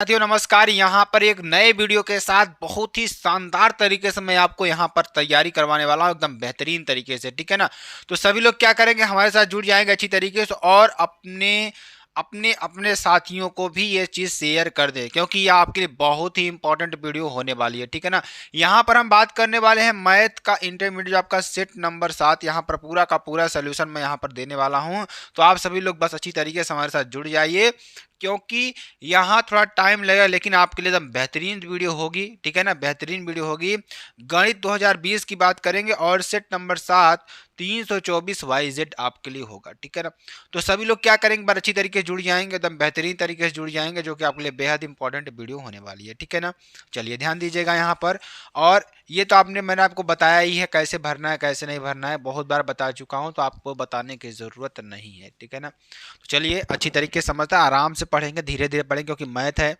साथियों नमस्कार। यहाँ पर एक नए वीडियो के साथ बहुत ही शानदार तरीके से मैं आपको यहाँ पर तैयारी करवाने वाला हूँ, एकदम बेहतरीन तरीके से। ठीक है ना। तो सभी लोग क्या करेंगे, हमारे साथ जुड़ जाएंगे अच्छी तरीके से और अपने अपने अपने साथियों को भी ये चीज़ शेयर कर दें, क्योंकि ये आपके लिए बहुत ही इंपॉर्टेंट वीडियो होने वाली है। ठीक है ना। यहाँ पर हम बात करने वाले हैं मैथ का इंटरमीडिएट आपका सेट नंबर 7। यहाँ पर पूरा का पूरा सोल्यूशन मैं यहाँ पर देने वाला हूँ। तो आप सभी लोग बस अच्छी तरीके से हमारे साथ जुड़ जाइए, क्योंकि यहाँ थोड़ा टाइम लगेगा लेकिन आपके लिए एकदम बेहतरीन वीडियो होगी। ठीक है ना, बेहतरीन वीडियो होगी। गणित 2020 की बात करेंगे और सेट नंबर 7 324 YZ आपके लिए होगा। ठीक है ना। तो सभी लोग क्या करेंगे, बार अच्छी तरीके से जुड़ जाएंगे, एकदम बेहतरीन तरीके से जुड़ जाएंगे, जो कि आपके लिए बेहद इंपॉर्टेंट वीडियो होने वाली है। ठीक है ना। चलिए ध्यान दीजिएगा यहाँ पर। और ये तो मैंने आपको बताया ही है कैसे भरना है कैसे नहीं भरना है, बहुत बार बता चुका हूँ, तो आपको बताने की ज़रूरत नहीं है। ठीक है ना। तो चलिए अच्छी तरीके से समझता, आराम से पढ़ेंगे, धीरे धीरे पढ़ेंगे, क्योंकि मैथ है।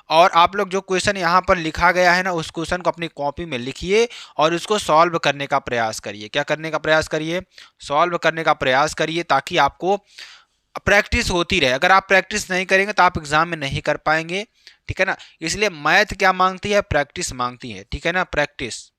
और आप लोग जो क्वेश्चन यहाँ पर लिखा गया है ना, उस क्वेश्चन को अपनी कॉपी में लिखिए और उसको सॉल्व करने का प्रयास करिए। क्या करने का प्रयास करिए? सॉल्व करने का प्रयास करिए, ताकि आपको प्रैक्टिस होती रहे। अगर आप प्रैक्टिस नहीं करेंगे तो आप एग्जाम में नहीं कर पाएंगे। ठीक है ना। इसलिए मैथ क्या मांगती है? प्रैक्टिस मांगती है। ठीक है ना। प्रैक्टिस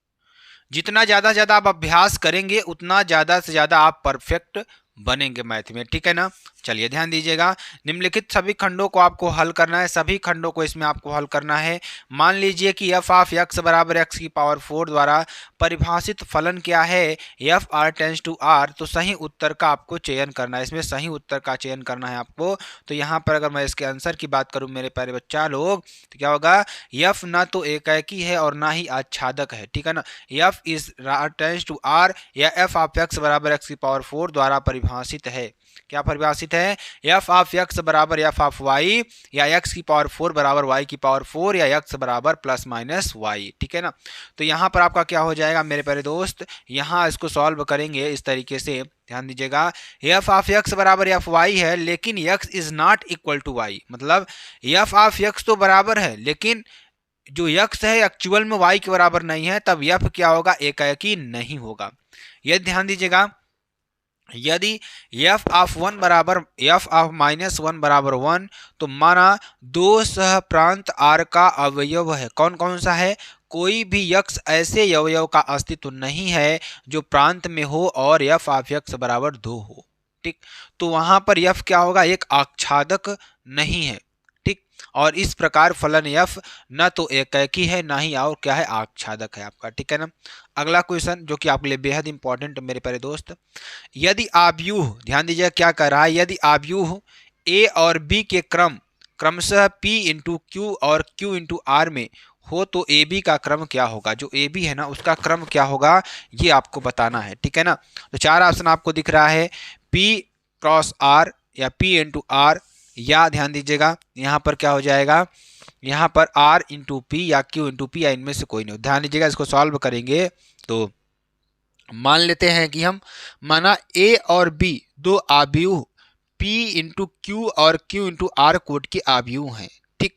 जितना ज़्यादा से ज़्यादा आप अभ्यास करेंगे उतना ज़्यादा से ज़्यादा आप परफेक्ट बनेंगे मैथ में। ठीक है ना। चलिए ध्यान दीजिएगा। निम्नलिखित सभी खंडों को आपको हल करना है, सभी खंडों को इसमें आपको हल करना है। मान लीजिए कि f ऑफ x बराबर x की पावर 4 द्वारा परिभाषित फलन क्या है? F R tends to R. तो सही उत्तर का आपको चयन करना है, इसमें सही उत्तर का चयन करना है आपको। तो यहाँ पर अगर मैं इसके आंसर की बात करूँ मेरे प्यारे बच्चा लोग, तो क्या होगा? यफ ना तो एकाकी है और ना ही आच्छादक है। ठीक है ना। F is tends to R या एफ ऑफ एक्स बराबर एक्स की पावर 4 द्वारा परिभाषित है। क्या परिभाषित है? एफ ऑफ एक्स बराबर एफ ऑफ वाई, या एक्स की पावर 4 बराबर वाई की पावर 4, या एक्स बराबर प्लस माइनस वाई। ठीक है ना। तो यहाँ पर आपका क्या हो जाएगा मेरे प्यारे दोस्त, यहाँ इसको सॉल्व करेंगे इस तरीके से। ध्यान दीजिएगा। एफ ऑफ एक्स बराबर एफ वाई है, लेकिन X is not equal to Y. मतलब एफ ऑफ एक्स तो बराबर है, लेकिन जो यक्स है एक्चुअल में y के बराबर नहीं है, तब यफ क्या होगा? एकाकी नहीं होगा। यह ध्यान दीजिएगा। यदि एफ ऑफ 1 बराबर एफ ऑफ -1 बराबर 1, तो माना दो सह प्रांत आर का अवयव है। कौन कौन सा है? कोई भी यक्स ऐसे अवयव का अस्तित्व नहीं है जो प्रांत में हो और एफ ऑफ एक्स बराबर 2 हो। ठीक। तो वहां पर एफ क्या होगा? एक आच्छादक नहीं है। ठीक। और इस प्रकार फलन एफ न तो एकाकी है ना ही और क्या है? आच्छादक है आपका। ठीक है ना। अगला क्वेश्चन जो कि आपके लिए बेहद इंपॉर्टेंट मेरे प्यारे दोस्त, यदि आव्यूह, ध्यान दीजिए क्या कर रहा है, यदि आव्यूह ए और बी के क्रमशः p इंटू क्यू और q इंटू आर में हो, तो ए बी का क्रम क्या होगा? जो ए बी है ना, उसका क्रम क्या होगा, ये आपको बताना है। ठीक है ना। तो चार ऑप्शन आपको दिख रहा है, p क्रॉस आर, या p इंटू आर, या ध्यान दीजिएगा यहाँ पर क्या हो जाएगा, यहाँ पर r इंटू पी या q इंटू पी, या इनमें से कोई नहीं। ध्यान दीजिएगा, इसको सॉल्व करेंगे तो मान लेते हैं कि हम माना ए और बी दो आव्यूह p इंटू क्यू और q इंटू आर कोट के आव्यूह हैं। ठीक।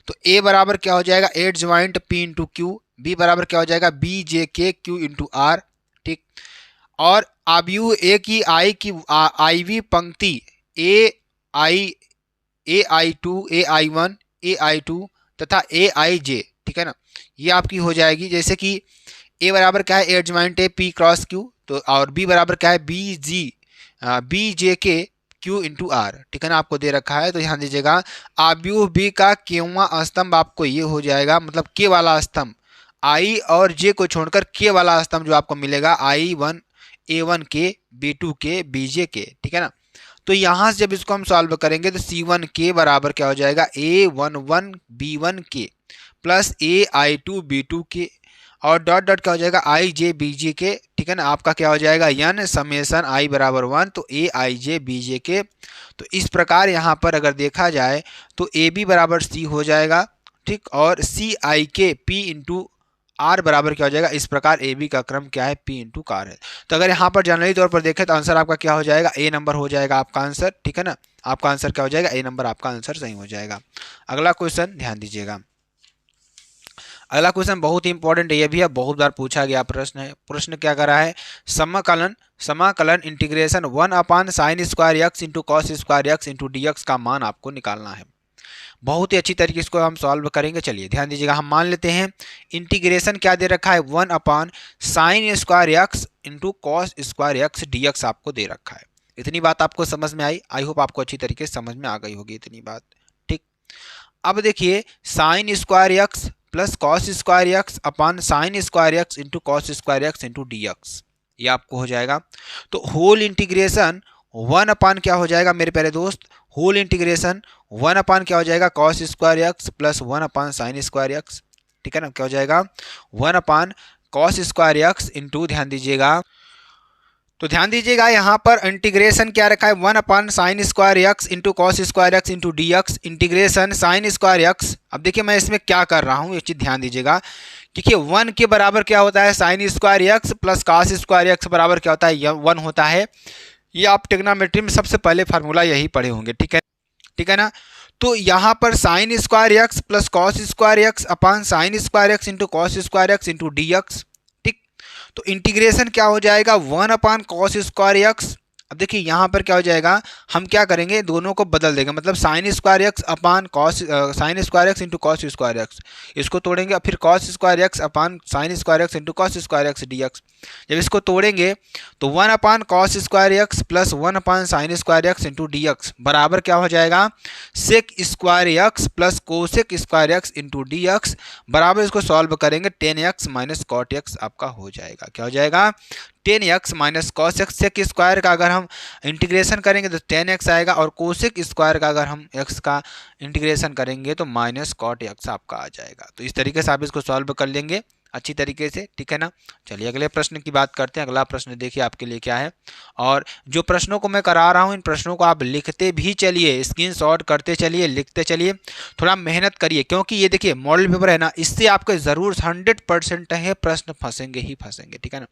तो a बराबर क्या हो जाएगा? Adjoint p into Q. b बराबर क्या हो जाएगा? बी जे के क्यू इंटू आर। ठीक। और आव्यूह ए की आई वी पंक्ति A I two, A I one, A I two तथा ए आई जे। ठीक है ना। ये आपकी हो जाएगी, जैसे कि ए बराबर क्या है? Adjoint A P cross Q, तो और बी बराबर क्या है? बी जे के क्यू इंटू आर। ठीक है ना। आपको दे रखा है, तो ध्यान दीजिएगा। आव्यूह बी का क्यूवां स्तंभ आपको ये हो जाएगा, मतलब के वाला स्तंभ, आई और जे को छोड़कर के वाला स्तंभ जो आपको मिलेगा, आई वन ए वन के, बी टू के, बी जे के। ठीक है ना। तो यहाँ से जब इसको हम सॉल्व करेंगे तो सी वन के बराबर क्या हो जाएगा? A one one B one K plus A I two B two K, और डॉट डॉट क्या हो जाएगा? आई जे बी जे के। ठीक है ना। आपका क्या हो जाएगा? यन समेसन आई बराबर 1, तो ए आई जे बी जे के। तो इस प्रकार यहाँ पर अगर देखा जाए तो ए बी बराबर सी हो जाएगा। ठीक। और सी आई के पी इंटू आर बराबर क्या हो जाएगा? इस प्रकार ए बी का क्रम क्या है? पी इंटू कार है। तो अगर यहाँ पर जनरली तौर पर देखें तो आंसर आपका क्या हो जाएगा? ए नंबर हो जाएगा आपका आंसर। ठीक है ना। आपका आंसर क्या हो जाएगा? ए नंबर आपका आंसर सही हो जाएगा। अगला क्वेश्चन ध्यान दीजिएगा। अगला क्वेश्चन बहुत ही इंपॉर्टेंट है, ये भी है बहुत बार पूछा गया प्रश्न है। प्रश्न क्या कर रहा है? समाकलन इंटीग्रेशन 1 अपान sign square x into cos square x into d x का मान आपको निकालना है। बहुत ही अच्छी तरीके से इसको हम सॉल्व करेंगे। चलिए ध्यान दीजिएगा, हम मान लेते हैं इंटीग्रेशन क्या दे रखा है, 1/sin² x into cos² x dx आपको दे रखा है। इतनी बात आपको समझ में आई? आई होप आपको अच्छी तरीके से समझ में आ गई होगी इतनी बात। ठीक, अब देखिए sin² x plus cos² x upon sin² x into cos² x into dx, ये आपको हो जाएगा। तो होल इंटीग्रेशन 1 क्या हो जाएगा मेरे प्यारे दोस्त, होल इंटीग्रेशन 1 क्या हो जाएगा, cos² x प्लस 1/sin²x। ठीक है ना, क्या हो जाएगा 1/cos² इंटू, ध्यान दीजिएगा, तो ध्यान दीजिएगा यहाँ पर इंटीग्रेशन क्या रखा है, 1/sin² x into cos² x into dx, integration sin²x। अब देखिए मैं इसमें क्या कर रहा हूँ, ये चीज़ ध्यान दीजिएगा। देखिए 1 के बराबर क्या होता है, sin² x plus cos² x बराबर क्या होता है, 1 होता है। ये आप ट्रिग्नोमेट्री में सबसे पहले फार्मूला यही पढ़े होंगे। ठीक है, ठीक है ना। तो यहाँ पर sin² x plus cos² x upon sin² x into cos² x into dx। ठीक, तो इंटीग्रेशन क्या हो जाएगा, 1/cos²x। अब देखिए यहाँ पर क्या हो जाएगा, हम क्या करेंगे, दोनों को बदल देंगे, मतलब sin² x upon sin² x into cos²x, इसको तोड़ेंगे, फिर cos² x upon sin² x into cos² x dx। जब इसको तोड़ेंगे तो 1/cos² x plus 1/sin² x into dx बराबर क्या हो जाएगा, sec² x plus cosec² x into dx बराबर, इसको सॉल्व करेंगे 10x माइनस cot x आपका हो जाएगा। क्या हो जाएगा, 10x minus cos x। Sec square का अगर हम इंटीग्रेशन करेंगे तो 10x आएगा, और कोसेक स्क्वायर का अगर हम x का इंटीग्रेशन करेंगे तो माइनस cot x आपका आ जाएगा। तो इस तरीके से आप इसको सॉल्व कर लेंगे अच्छी तरीके से। ठीक है ना, चलिए अगले प्रश्न की बात करते हैं। अगला प्रश्न देखिए आपके लिए क्या है, और जो प्रश्नों को मैं करा रहा हूँ इन प्रश्नों को आप लिखते भी चलिए, स्क्रीनशॉट करते चलिए, लिखते चलिए, थोड़ा मेहनत करिए, क्योंकि ये देखिए मॉडल पेपर है ना, इससे आपके ज़रूर 100% है प्रश्न फंसेंगे ही फंसेंगे। ठीक है ना,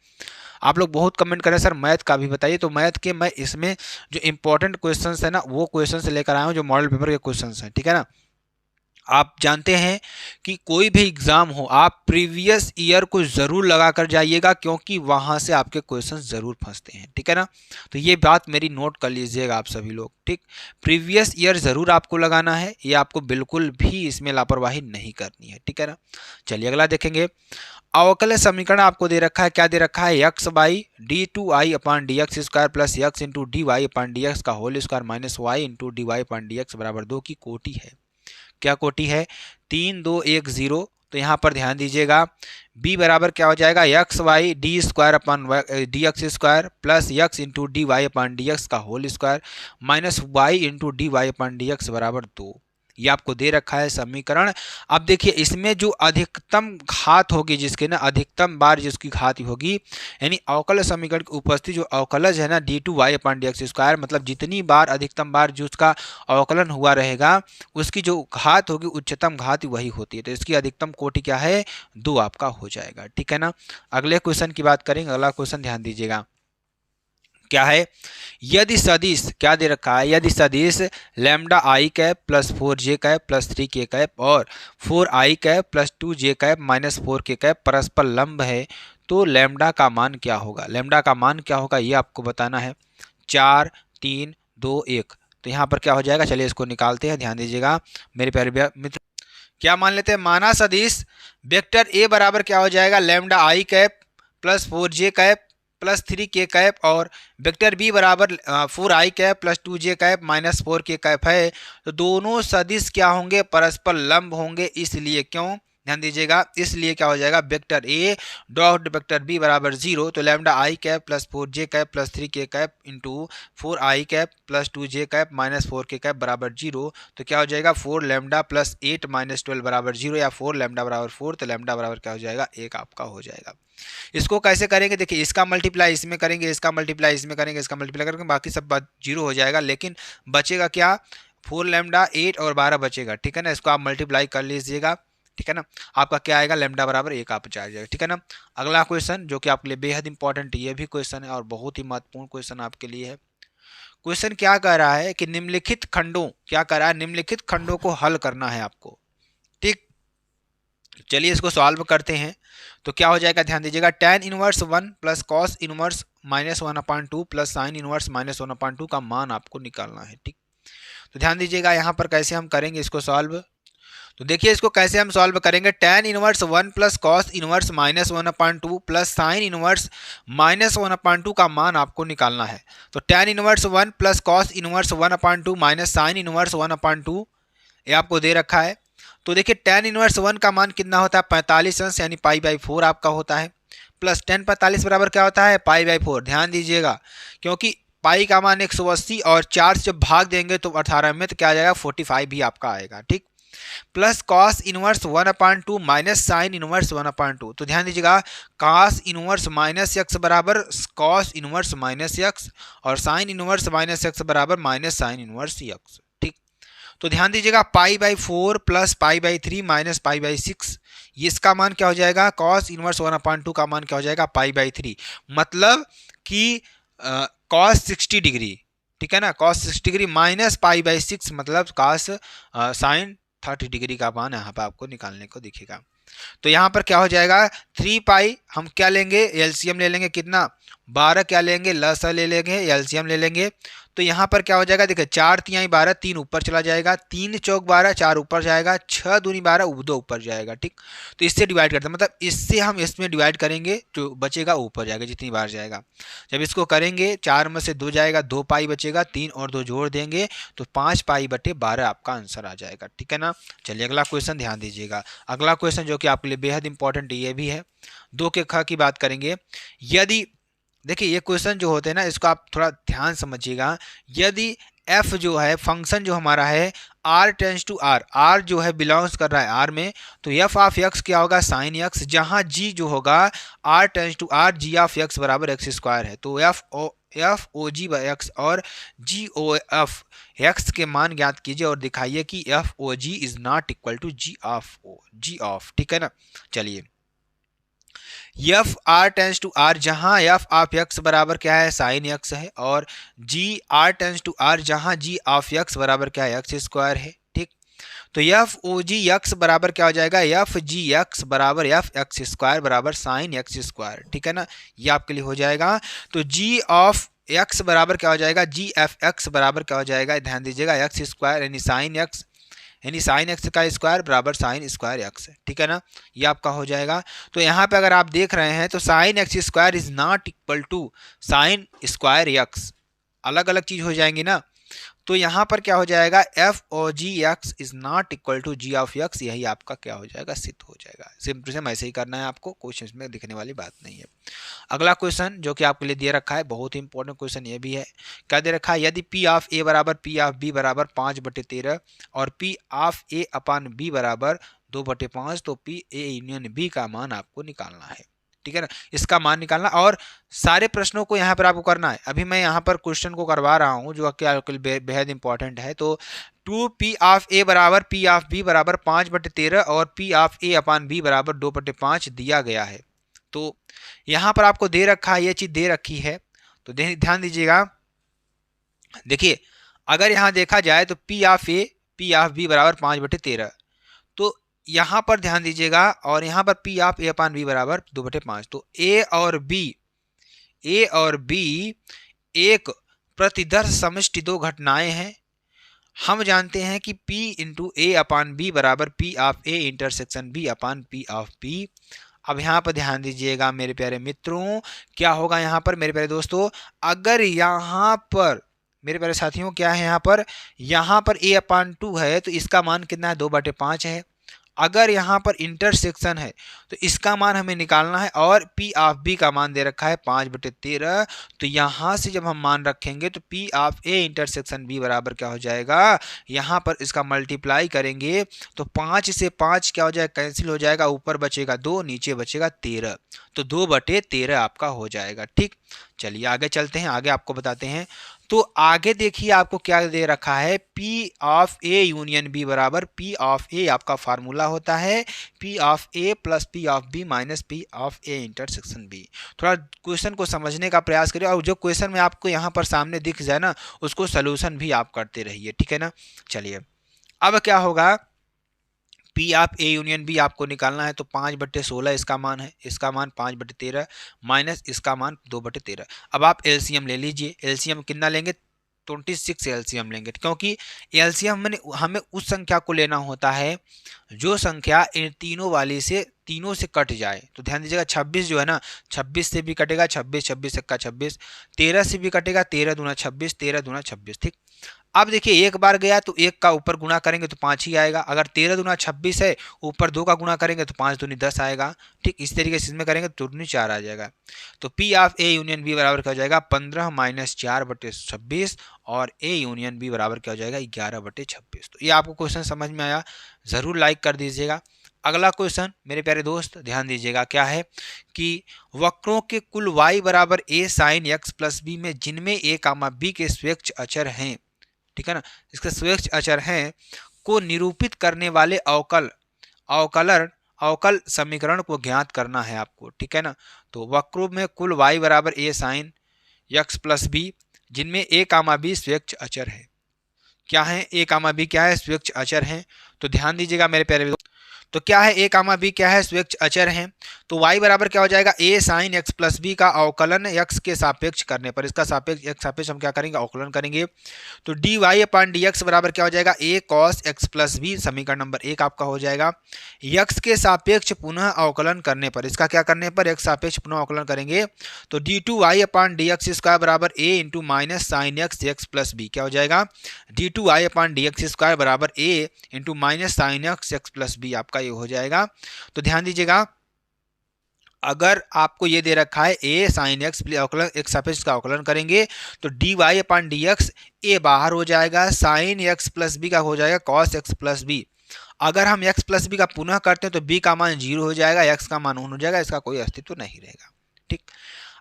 आप लोग बहुत कमेंट करें सर मैथ का भी बताइए, तो मैथ के मैं इसमें जो इंपॉर्टेंट क्वेश्चंस है ना वो क्वेश्चंस लेकर आया हूँ, जो मॉडल पेपर के क्वेश्चंस हैं। ठीक है ना, आप जानते हैं कि कोई भी एग्ज़ाम हो आप प्रीवियस ईयर को ज़रूर लगा कर जाइएगा, क्योंकि वहाँ से आपके क्वेश्चन ज़रूर फंसते हैं। ठीक है ना, तो ये बात मेरी नोट कर लीजिएगा आप सभी लोग। ठीक, प्रीवियस ईयर ज़रूर आपको लगाना है, ये आपको बिल्कुल भी इसमें लापरवाही नहीं करनी है। ठीक है ना, चलिए अगला देखेंगे। अवकल समीकरण आपको दे रखा है, क्या दे रखा है, x/d2i upon dx² plus x into dy upon dx का whole square minus y into dy upon dx बराबर 2 की कोटि है। क्या कोटि है, 3 2 1 0। तो यहाँ पर ध्यान दीजिएगा, b बराबर क्या हो जाएगा, x/d² upon dx² plus x into D Y upon dx का whole square minus y into D Y upon dx बराबर 2। ये आपको दे रखा है समीकरण। अब देखिए इसमें जो अधिकतम घात होगी, जिसके ना अधिकतम बार जिसकी घात होगी, यानी अवकल समीकरण की उपस्थिति जो अवकलज है ना d2y अपॉन dx², मतलब जितनी बार अधिकतम बार जो उसका अवकलन हुआ रहेगा उसकी जो घात होगी उच्चतम घात वही होती है। तो इसकी अधिकतम कोटि क्या है, 2 आपका हो जाएगा। ठीक है ना, अगले क्वेश्चन की बात करेंगे। अगला क्वेश्चन ध्यान दीजिएगा क्या है, यदि सदिश क्या दे रखा है, यदि सदिश lambda i cap plus 4j cap plus 3k cap और 4i cap plus 2j cap minus 4k cap परस्पर लंब है, तो लैम्डा का मान क्या होगा। लैम्डा का मान क्या होगा ये आपको बताना है। 4 3 2 1, तो यहाँ पर क्या हो जाएगा, चलिए इसको निकालते हैं। ध्यान दीजिएगा मेरे प्यारे मित्र, क्या मान लेते हैं, माना सदिश वेक्टर ए बराबर क्या हो जाएगा, lambda i cap plus 4j cap plus 3k cap और वेक्टर बी बराबर 4i cap plus 2j cap minus 4k cap है। तो दोनों सदिश क्या होंगे, परस्पर लंब होंगे। इसलिए क्यों, ध्यान दीजिएगा, इसलिए क्या हो जाएगा, वेक्टर ए डॉट वेक्टर बी बराबर 0, तो lambda i cap plus 4j cap plus 3k cap into 4i cap plus 2j cap minus 4k cap बराबर 0। तो क्या हो जाएगा, 4 लैम्डा प्लस 8 माइनस 12 बराबर 0, या 4 लैम्डा बराबर 4, तो लैम्डा बराबर क्या हो जाएगा, 1 आपका हो जाएगा। इसको कैसे करेंगे, देखिए इसका मल्टीप्लाई इसमें करेंगे, इसका मल्टीप्लाई इसमें करेंगे, इसका मल्टीप्लाई करेंगे, बाकी सब बात 0 हो जाएगा, लेकिन बचेगा क्या, 4 लैम्डा 8 और 12 बचेगा। ठीक है ना, इसको आप मल्टीप्लाई कर लीजिएगा। ठीक है ना, आपका क्या आएगा, लैम्डा बराबर 1 आप आ जाएगा। ठीक है ना, अगला क्वेश्चन जो कि आपके लिए बेहद इंपॉर्टेंट ये भी क्वेश्चन है और बहुत ही महत्वपूर्ण क्वेश्चन आपके लिए है। क्वेश्चन क्या कह रहा है कि निम्नलिखित खंडों, क्या कह रहा है, निम्नलिखित खंडों को हल करना है आपको। ठीक, चलिए इसको सॉल्व करते हैं। तो क्या हो जाएगा, ध्यान दीजिएगा, tan inverse 1 plus cos inverse -1/2 plus sine inverse -1/2 का मान आपको निकालना है। ठीक, तो ध्यान दीजिएगा यहाँ पर कैसे हम करेंगे इसको सॉल्व। तो देखिए इसको कैसे हम सॉल्व करेंगे। tan inverse 1 plus cos inverse -1/2 plus sine inverse -1/2 का मान आपको निकालना है। तो tan inverse 1 plus cos inverse 1/2 minus sine inverse 1/2 ये आपको दे रखा है। तो देखिए tan इनवर्स 1 का मान कितना होता है 45 अंश यानी π/4 आपका होता है, प्लस tan 45 बराबर क्या होता है π/4। ध्यान दीजिएगा क्योंकि पाई का मान 180 और 4 से जब भाग देंगे तो 18 में तो क्या आ जाएगा 45 भी आपका आएगा, ठीक। Plus cos inverse 1/2 minus sine inverse 1/2। तो ध्यान दीजिएगा कॉस इनवर्स माइनस एक्स बराबर कॉस इनवर्स माइनस एक्स और साइन इनवर्स माइनस एक्स बराबर माइनस साइन इनवर्स एक्स, ठीक। तो ध्यान दीजिएगा π/4 प्लस π/3 माइनस π/6 ये इसका मान क्या हो जाएगा कॉस इनवर्स 1/2 का मान क्या हो जाएगा π/3, मतलब कि कॉस 60 डिग्री, ठीक है ना, कॉस 60 डिग्री माइनस π/6 मतलब कॉस साइन 30 डिग्री का मान यहाँ पर आपको निकालने को दिखेगा। तो यहाँ पर क्या हो जाएगा 3 हम क्या लेंगे एलसीएम ले लेंगे कितना 12 क्या लेंगे लसा ले लेंगे एलसीएम ले लेंगे। तो यहाँ पर क्या हो जाएगा देखिए 4 तिहाई 12 3 ऊपर चला जाएगा, 3 चौक 12 4 ऊपर जाएगा, 6 दूनी 12 2 ऊपर जाएगा, ठीक। तो इससे डिवाइड करते हैं मतलब इससे हम इसमें डिवाइड करेंगे जो बचेगा ऊपर जाएगा जितनी बार जाएगा। जब इसको करेंगे 4 में से 2 जाएगा 2 पाई बचेगा, 3 और 2 जोड़ देंगे तो 5π/12 आपका आंसर आ जाएगा, ठीक है ना। चलिए अगला क्वेश्चन ध्यान दीजिएगा। अगला क्वेश्चन जो कि आपके लिए बेहद इंपॉर्टेंट ये भी है 2 के ख की बात करेंगे। यदि देखिए ये क्वेश्चन जो होते हैं ना इसको आप थोड़ा ध्यान समझिएगा। यदि f जो है फंक्शन जो हमारा है r tends to r, r जो है बिलोंग्स कर रहा है r में, तो f ऑफ x क्या होगा साइन x, जहां g जो होगा r tends to r g of x बराबर x स्क्वायर है। तो f o g by x और g o f x के मान ज्ञात कीजिए और दिखाइए कि f o g is not equal to g of, ठीक है ना। चलिए F R tends to R जहां एफ ऑफ एक्स बराबर क्या है साइन एक्स है और G R tends to R जहां जी ऑफ एक्स बराबर क्या है एक्स स्क्वायर है, ठीक। तो एफ ओ जी एक्स बराबर क्या हो जाएगा एफ जी एक्स बराबर एफ एक्स स्क्वायर बराबर साइन एक्स स्क्वायर, ठीक है ना, ये आपके लिए हो जाएगा। तो जी ऑफ एक्स बराबर क्या हो जाएगा जी एफ एक्स बराबर क्या हो जाएगा ध्यान दीजिएगा एक्स स्क्वायर यानी साइन एक्स का स्क्वायर बराबर साइन स्क्वायर एक्स है, ठीक है ना, ये आपका हो जाएगा। तो यहाँ पे अगर आप देख रहे हैं तो sine X square is not equal to sine square X, अलग अलग चीज हो जाएंगी ना। तो यहाँ पर क्या हो जाएगा F O G X is not equal to G of X, यही आपका क्या हो जाएगा सिद्ध हो जाएगा। सिंपल से ऐसे ही करना है आपको, क्वेश्चन में दिखने वाली बात नहीं है। अगला क्वेश्चन जो कि आपके लिए दे रखा है बहुत ही इंपॉर्टेंट क्वेश्चन ये भी है, क्या दे रखा है यदि पी ऑफ ए बराबर पी ऑफ बी बराबर 5/13 और P of A upon B बराबर 2/5 तो पी ए यूनियन बी का मान आपको निकालना है, ठीक है ना, इसका मान निकालना और सारे प्रश्नों को यहाँ पर आपको करना है। अभी मैं यहाँ पर क्वेश्चन को करवा रहा हूँ जो कि बेहद इंपॉर्टेंट है। तो 2p ऑफ ए बराबर p ऑफ b बराबर 5/13 और p of a upon b बराबर 2/5 दिया गया है। तो यहाँ पर आपको दे रखा है, ये चीज दे रखी है। तो ध्यान दीजिएगा, देखिए अगर यहाँ देखा जाए तो p of a p of b बराबर 5/13, तो यहाँ पर ध्यान दीजिएगा और यहाँ पर p of a upon b बराबर 2/5। तो a और b एक प्रतिदर्श समष्टि दो घटनाएं हैं। हम जानते हैं कि p इंटू ए अपान बी बराबर p of A intersection b upon p of b। अब यहाँ पर ध्यान दीजिएगा मेरे प्यारे मित्रों, क्या होगा यहाँ पर मेरे प्यारे दोस्तों, अगर यहाँ पर मेरे प्यारे साथियों क्या है यहाँ पर a अपान 2 है तो इसका मान कितना है 2/5 है। अगर यहाँ पर इंटरसेक्शन है तो इसका मान हमें निकालना है और P ऑफ B का मान दे रखा है 5/13। तो यहाँ से जब हम मान रखेंगे तो P of A intersection B बराबर क्या हो जाएगा, यहाँ पर इसका मल्टीप्लाई करेंगे तो 5 से 5 क्या हो जाएगा कैंसिल हो जाएगा, ऊपर बचेगा 2 नीचे बचेगा 13, तो 2/13 आपका हो जाएगा, ठीक। चलिए आगे चलते हैं, आगे आपको बताते हैं। तो आगे देखिए आपको क्या दे रखा है P of A union B बराबर P ऑफ A आपका फार्मूला होता है P of A plus P of B minus P of A intersection B। थोड़ा क्वेश्चन को समझने का प्रयास करिए और जो क्वेश्चन में आपको यहाँ पर सामने दिख जाए ना उसको सोल्यूशन भी आप करते रहिए, ठीक है ना। चलिए अब क्या होगा P of A union B आपको निकालना है तो 5/16 इसका मान है, इसका मान 5/13 माइनस इसका मान 2/13। अब आप एलसीएम ले लीजिए, एलसीएम कितना लेंगे 26 एलसीएम लेंगे, क्योंकि एलसीएम में हमें उस संख्या को लेना होता है जो संख्या इन तीनों से कट जाए। तो ध्यान दीजिएगा 26 जो है ना, 26 से भी कटेगा 26, 26 एक्का 26, 13 से भी कटेगा 13 दूना 26, 13 दूना 26। ठीक, अब देखिए एक बार गया तो एक का ऊपर गुणा करेंगे तो 5 ही आएगा। अगर 13 दूना 26 है, ऊपर 2 का गुणा करेंगे तो 5 दूनी 10 आएगा। ठीक, इस तरीके से इसमें करेंगे तो 2 दूनी 4 आ जाएगा। तो P of A union B बराबर क्या हो जाएगा, 15 माइनस 4/26, और ए यूनियन बी बराबर क्या हो जाएगा, 11/26। तो ये आपको क्वेश्चन समझ में आया, ज़रूर लाइक कर दीजिएगा। अगला क्वेश्चन मेरे प्यारे दोस्त ध्यान दीजिएगा, क्या है कि वक्रों के कुल y बराबर a sine x plus B में जिनमें a कामा b के स्वेच्छ अचर हैं, ठीक है ना, इसके स्वेच्छ अचर हैं को निरूपित करने वाले अवकल समीकरण को ज्ञात करना है आपको। ठीक है ना, तो वक्रों में कुल y बराबर a sine x plus B जिनमें a कामा b स्वेच्छ अचर है। क्या है a कामा b, क्या है, स्वेच्छ अचर हैं। तो ध्यान दीजिएगा मेरे प्यारे, तो क्या है a कामा b, क्या है, स्वेच्छ अचर हैं। तो y बराबर क्या हो जाएगा, a sine x plus B का अवकलन x के सापेक्ष करने पर, इसका सापेक्ष हम क्या करेंगे, अवकलन करेंगे। तो dy अपान dx बराबर क्या हो जाएगा, a cos x plus B, समीकरण नंबर 1 आपका हो जाएगा। x के सापेक्ष पुनः अवकलन करने पर, इसका क्या करने पर, x सापेक्ष पुनः अवकलन करेंगे तो d2y अपान dx स्क्वायर बराबर a into minus sine x plus B, क्या हो जाएगा, d2y अपान dx स्क्वायर बराबर a into minus sine x plus B, आपका ये हो जाएगा। तो ध्यान दीजिएगा, अगर आपको ये दे रखा है a साइन x अवकलन एक सापेक्ष का अवकलन करेंगे तो dy अपान dx a बाहर हो जाएगा, साइन x प्लस बी का हो जाएगा कॉस x प्लस बी। अगर हम x प्लस बी का पुनः करते हैं तो b का मान 0 हो जाएगा, x का मान 1 हो जाएगा, इसका कोई अस्तित्व नहीं रहेगा। ठीक,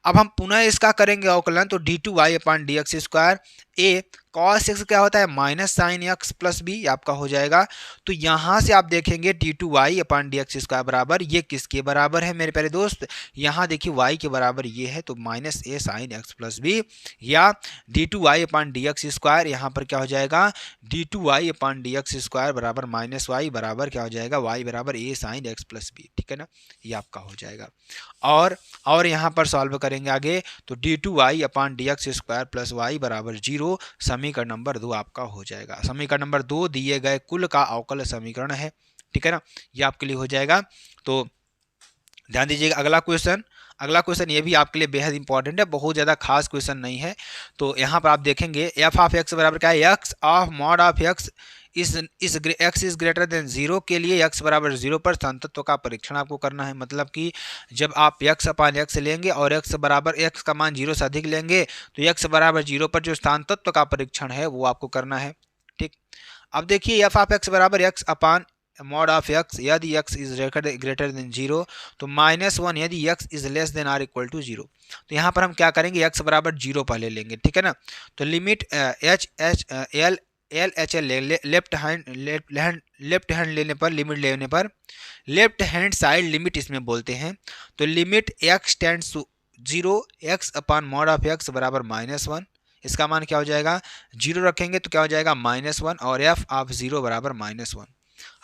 अब हम पुनः इसका करेंगे अवकलन, तो d2y upon dx square a cos x क्या होता है, minus sine x plus B, आपका हो जाएगा। तो यहाँ से आप देखेंगे d2y अपान dx स्क्वायर बराबर ये किसके बराबर है मेरे प्यारे दोस्त, यहाँ देखिए y के बराबर ये है, तो minus a sine x plus B, या d2y अपान dx स्क्वायर यहाँ पर क्या हो जाएगा, d2y अपान dx स्क्वायर बराबर माइनस y बराबर क्या हो जाएगा, y बराबर a sine x plus B. ठीक है ना, ये आपका हो जाएगा। और यहाँ पर सॉल्व करेंगे आगे, तो d2y upon dx square plus y बराबर 0, समीकरण नंबर 2 आपका हो जाएगा। समीकरण नंबर 2 दिए गए कुल का अवकल समीकरण है। ठीक है ना, ये आपके लिए हो जाएगा। तो ध्यान दीजिएगा, अगला क्वेश्चन ये भी आपके लिए बेहद इंपॉर्टेंट है, बहुत ज़्यादा खास क्वेश्चन नहीं है। तो यहाँ पर आप देखेंगे एफ ऑफ एक्स बराबर क्या है, x of mod of x x is greater than 0 के लिए x बराबर 0 पर संतत्व का परीक्षण आपको करना है। मतलब कि जब आप x अपान x लेंगे और x बराबर x का मान 0 से अधिक लेंगे तो x बराबर 0 पर जो स्थान तत्व का परीक्षण है वो आपको करना है। ठीक, अब देखिए एफ ऑफ एक्स बराबर x upon mod of x यदि x इज ग्रेटर देन 0 तो -1 यदि x is less than or equal to 0। तो यहाँ पर हम क्या करेंगे, x बराबर 0 पहले लेंगे। ठीक है ना, तो लिमिट लेफ्ट हैंड लेने पर, लिमिट लेने पर लेफ्ट हैंड साइड लिमिट इसमें बोलते हैं। तो limit x tends to 0 x upon mod of x बराबर -1, इसका मान क्या हो जाएगा, 0 रखेंगे तो क्या हो जाएगा -1, और f ऑफ 0 बराबर -1।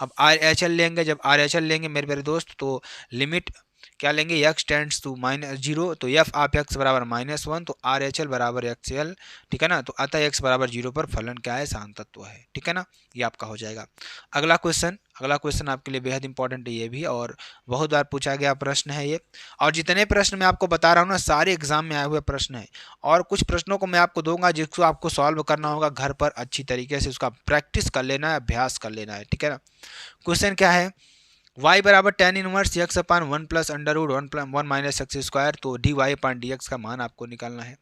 अब RHL लेंगे, जब RHL लेंगे मेरे प्यारे दोस्त तो लिमिट क्या लेंगे, x टेंड्स टू -0, तो f ऑफ x बराबर -1, तो RHL बराबर XL। ठीक है ना, तो अतः x बराबर 0 पर फलन क्या है, शांत तत्व है। ठीक है ना, ये आपका हो जाएगा। अगला क्वेश्चन आपके लिए बेहद इंपॉर्टेंट है ये भी, और बहुत बार पूछा गया प्रश्न है ये। और जितने प्रश्न मैं आपको बता रहा हूँ ना, सारे एग्जाम में आए हुए प्रश्न है, और कुछ प्रश्नों को मैं आपको दूंगा जिसको आपको सॉल्व करना होगा घर पर अच्छी तरीके से, उसका प्रैक्टिस कर लेना है, अभ्यास कर लेना है। ठीक है ना, क्वेश्चन क्या है, y बराबर tan inverse x upon 1 plus under root 1 minus X square, तो dy अपान dx का मान आपको निकालना है।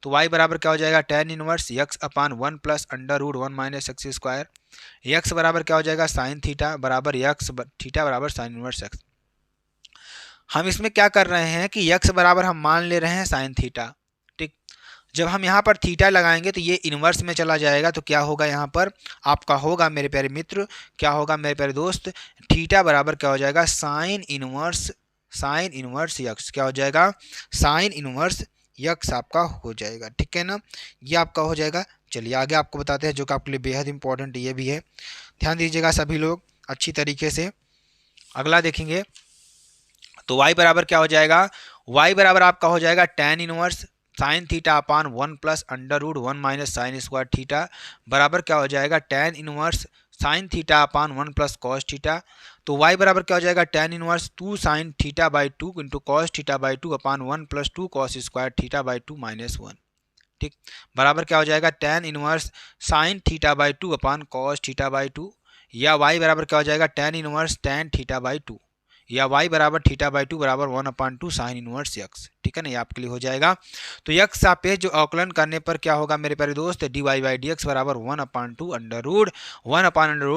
तो y बराबर क्या हो जाएगा, tan inverse x upon 1 plus under root 1 minus X square, x बराबर क्या हो जाएगा, साइन थीटा बराबर थीटा बराबर साइन इनवर्स x। हम इसमें क्या कर रहे हैं कि x बराबर हम मान ले रहे हैं साइन थीटा। ठीक, जब हम यहाँ पर थीटा लगाएंगे तो ये इन्वर्स में चला जाएगा, तो क्या होगा यहाँ पर आपका होगा मेरे प्यारे मित्र, क्या होगा मेरे प्यारे दोस्त, थीटा बराबर क्या हो जाएगा, साइन इनवर्स यक्स, क्या हो जाएगा, साइन इनवर्स यक्स आपका हो जाएगा। ठीक है ना, ये आपका हो जाएगा। चलिए आगे आपको बताते हैं जो कि आपके लिए बेहद इंपॉर्टेंट ये भी है, ध्यान दीजिएगा सभी लोग अच्छी तरीके से। अगला देखेंगे तो y बराबर क्या हो जाएगा, y बराबर आपका हो जाएगा tan inverse sine theta upon 1 plus under root 1 minus sine square theta बराबर क्या हो जाएगा tan inverse sine theta upon 1 plus cos theta. तो y बराबर क्या हो जाएगा tan inverse 2 sine theta by 2 into cos theta by 2 upon 1 plus 2 cos square theta by 2 minus 1। ठीक, बराबर क्या हो जाएगा tan inverse sine theta by 2 upon cos theta by 2, या y बराबर क्या हो जाएगा tan inverse tan theta by 2, या y बराबर थीटा बाई 2 बराबर 1/2 साइन इनवर्स x। ठीक है ना, ये आपके लिए हो जाएगा। तो x सापेक्ष जो अवकलन करने पर क्या होगा मेरे प्यारे दोस्त, dy बाई dx बराबर 1/2 under root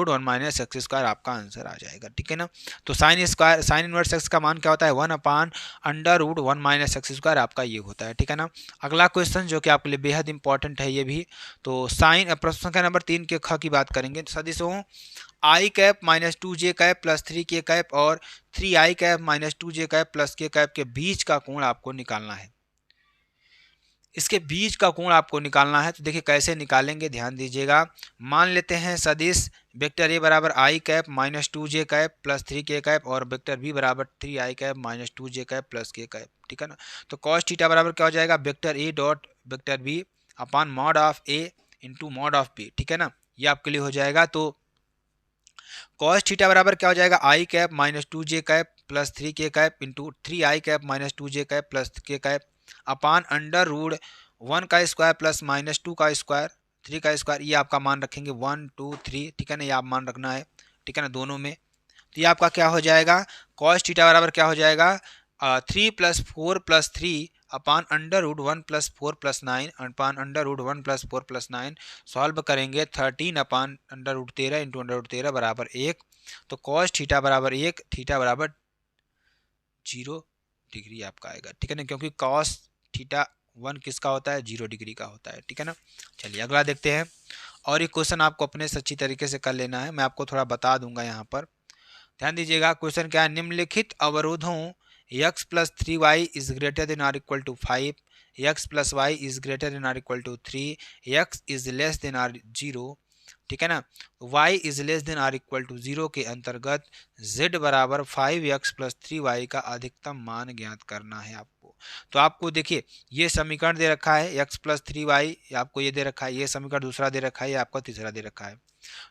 1 minus X square आपका आंसर आ जाएगा। ठीक है ना, तो sine square sine inverse x का मान क्या होता है 1/1 माइनस एक्स स्क्वायर आपका ये होता है। ठीक है ना, अगला क्वेश्चन जो कि आपके लिए बेहद इंपॉर्टेंट है ये भी, तो साइन प्रश्न संख्या नंबर 3 के ख की बात करेंगे। सदिशों i cap minus 2j cap plus 3k cap और 3i cap minus 2j cap plus k cap के बीच का कोण आपको निकालना है। इसके बीच का कोण आपको निकालना है, तो देखिए कैसे निकालेंगे, ध्यान दीजिएगा। मान लेते हैं सदिश वेक्टर ए बराबर i cap minus 2j cap plus 3k cap और वेक्टर बी बराबर 3i cap minus 2j cap plus k cap. ठीक है ना, तो कॉस थीटा बराबर क्या हो जाएगा vector A dot vector B upon mod of A into mod of B. ठीक है ना, ये आपके लिए हो जाएगा। तो कॉस थीटा बराबर क्या हो जाएगा i cap minus 2j cap plus 3k cap into 3i cap minus 2j cap plus k cap upon under root 1 का स्क्वायर प्लस माइनस 2 का स्क्वायर 3 का स्क्वायर, ये आपका मान रखेंगे 1 2 3। ठीक है ना, ये आप मान रखना है। ठीक है ना, दोनों में। तो ये आपका क्या हो जाएगा कॉस थीटा बराबर क्या हो जाएगा 3 plus 4 plus 3 upon under root 1 plus 4 plus 9 upon under root 1 plus 4 plus 9 solve करेंगे 13 upon under root 13 into under root 13 बराबर 1। तो कॉस थीटा बराबर 1 थीटा बराबर 0 डिग्री आपका आएगा। ठीक है ना, क्योंकि कॉस थीटा 1 किसका होता है 0 डिग्री का होता है। ठीक है ना, चलिए अगला देखते हैं। और ये क्वेश्चन आपको अपने से अच्छी तरीके से कर लेना है, मैं आपको थोड़ा बता दूंगा यहाँ पर, ध्यान दीजिएगा। क्वेश्चन क्या है, निम्नलिखित अवरोधों x plus 3y is greater than or equal to 5, x plus y is greater than or equal to 3, x is less than or 0। ठीक है ना, y is less than or equal to 0 के अंतर्गत z बराबर 5x plus 3y का अधिकतम मान ज्ञात करना है आपको। तो आपको देखिए ये समीकरण दे रखा है x प्लस 3y, आपको ये दे रखा है, ये समीकरण दूसरा दे रखा है, ये आपका तीसरा दे रखा है।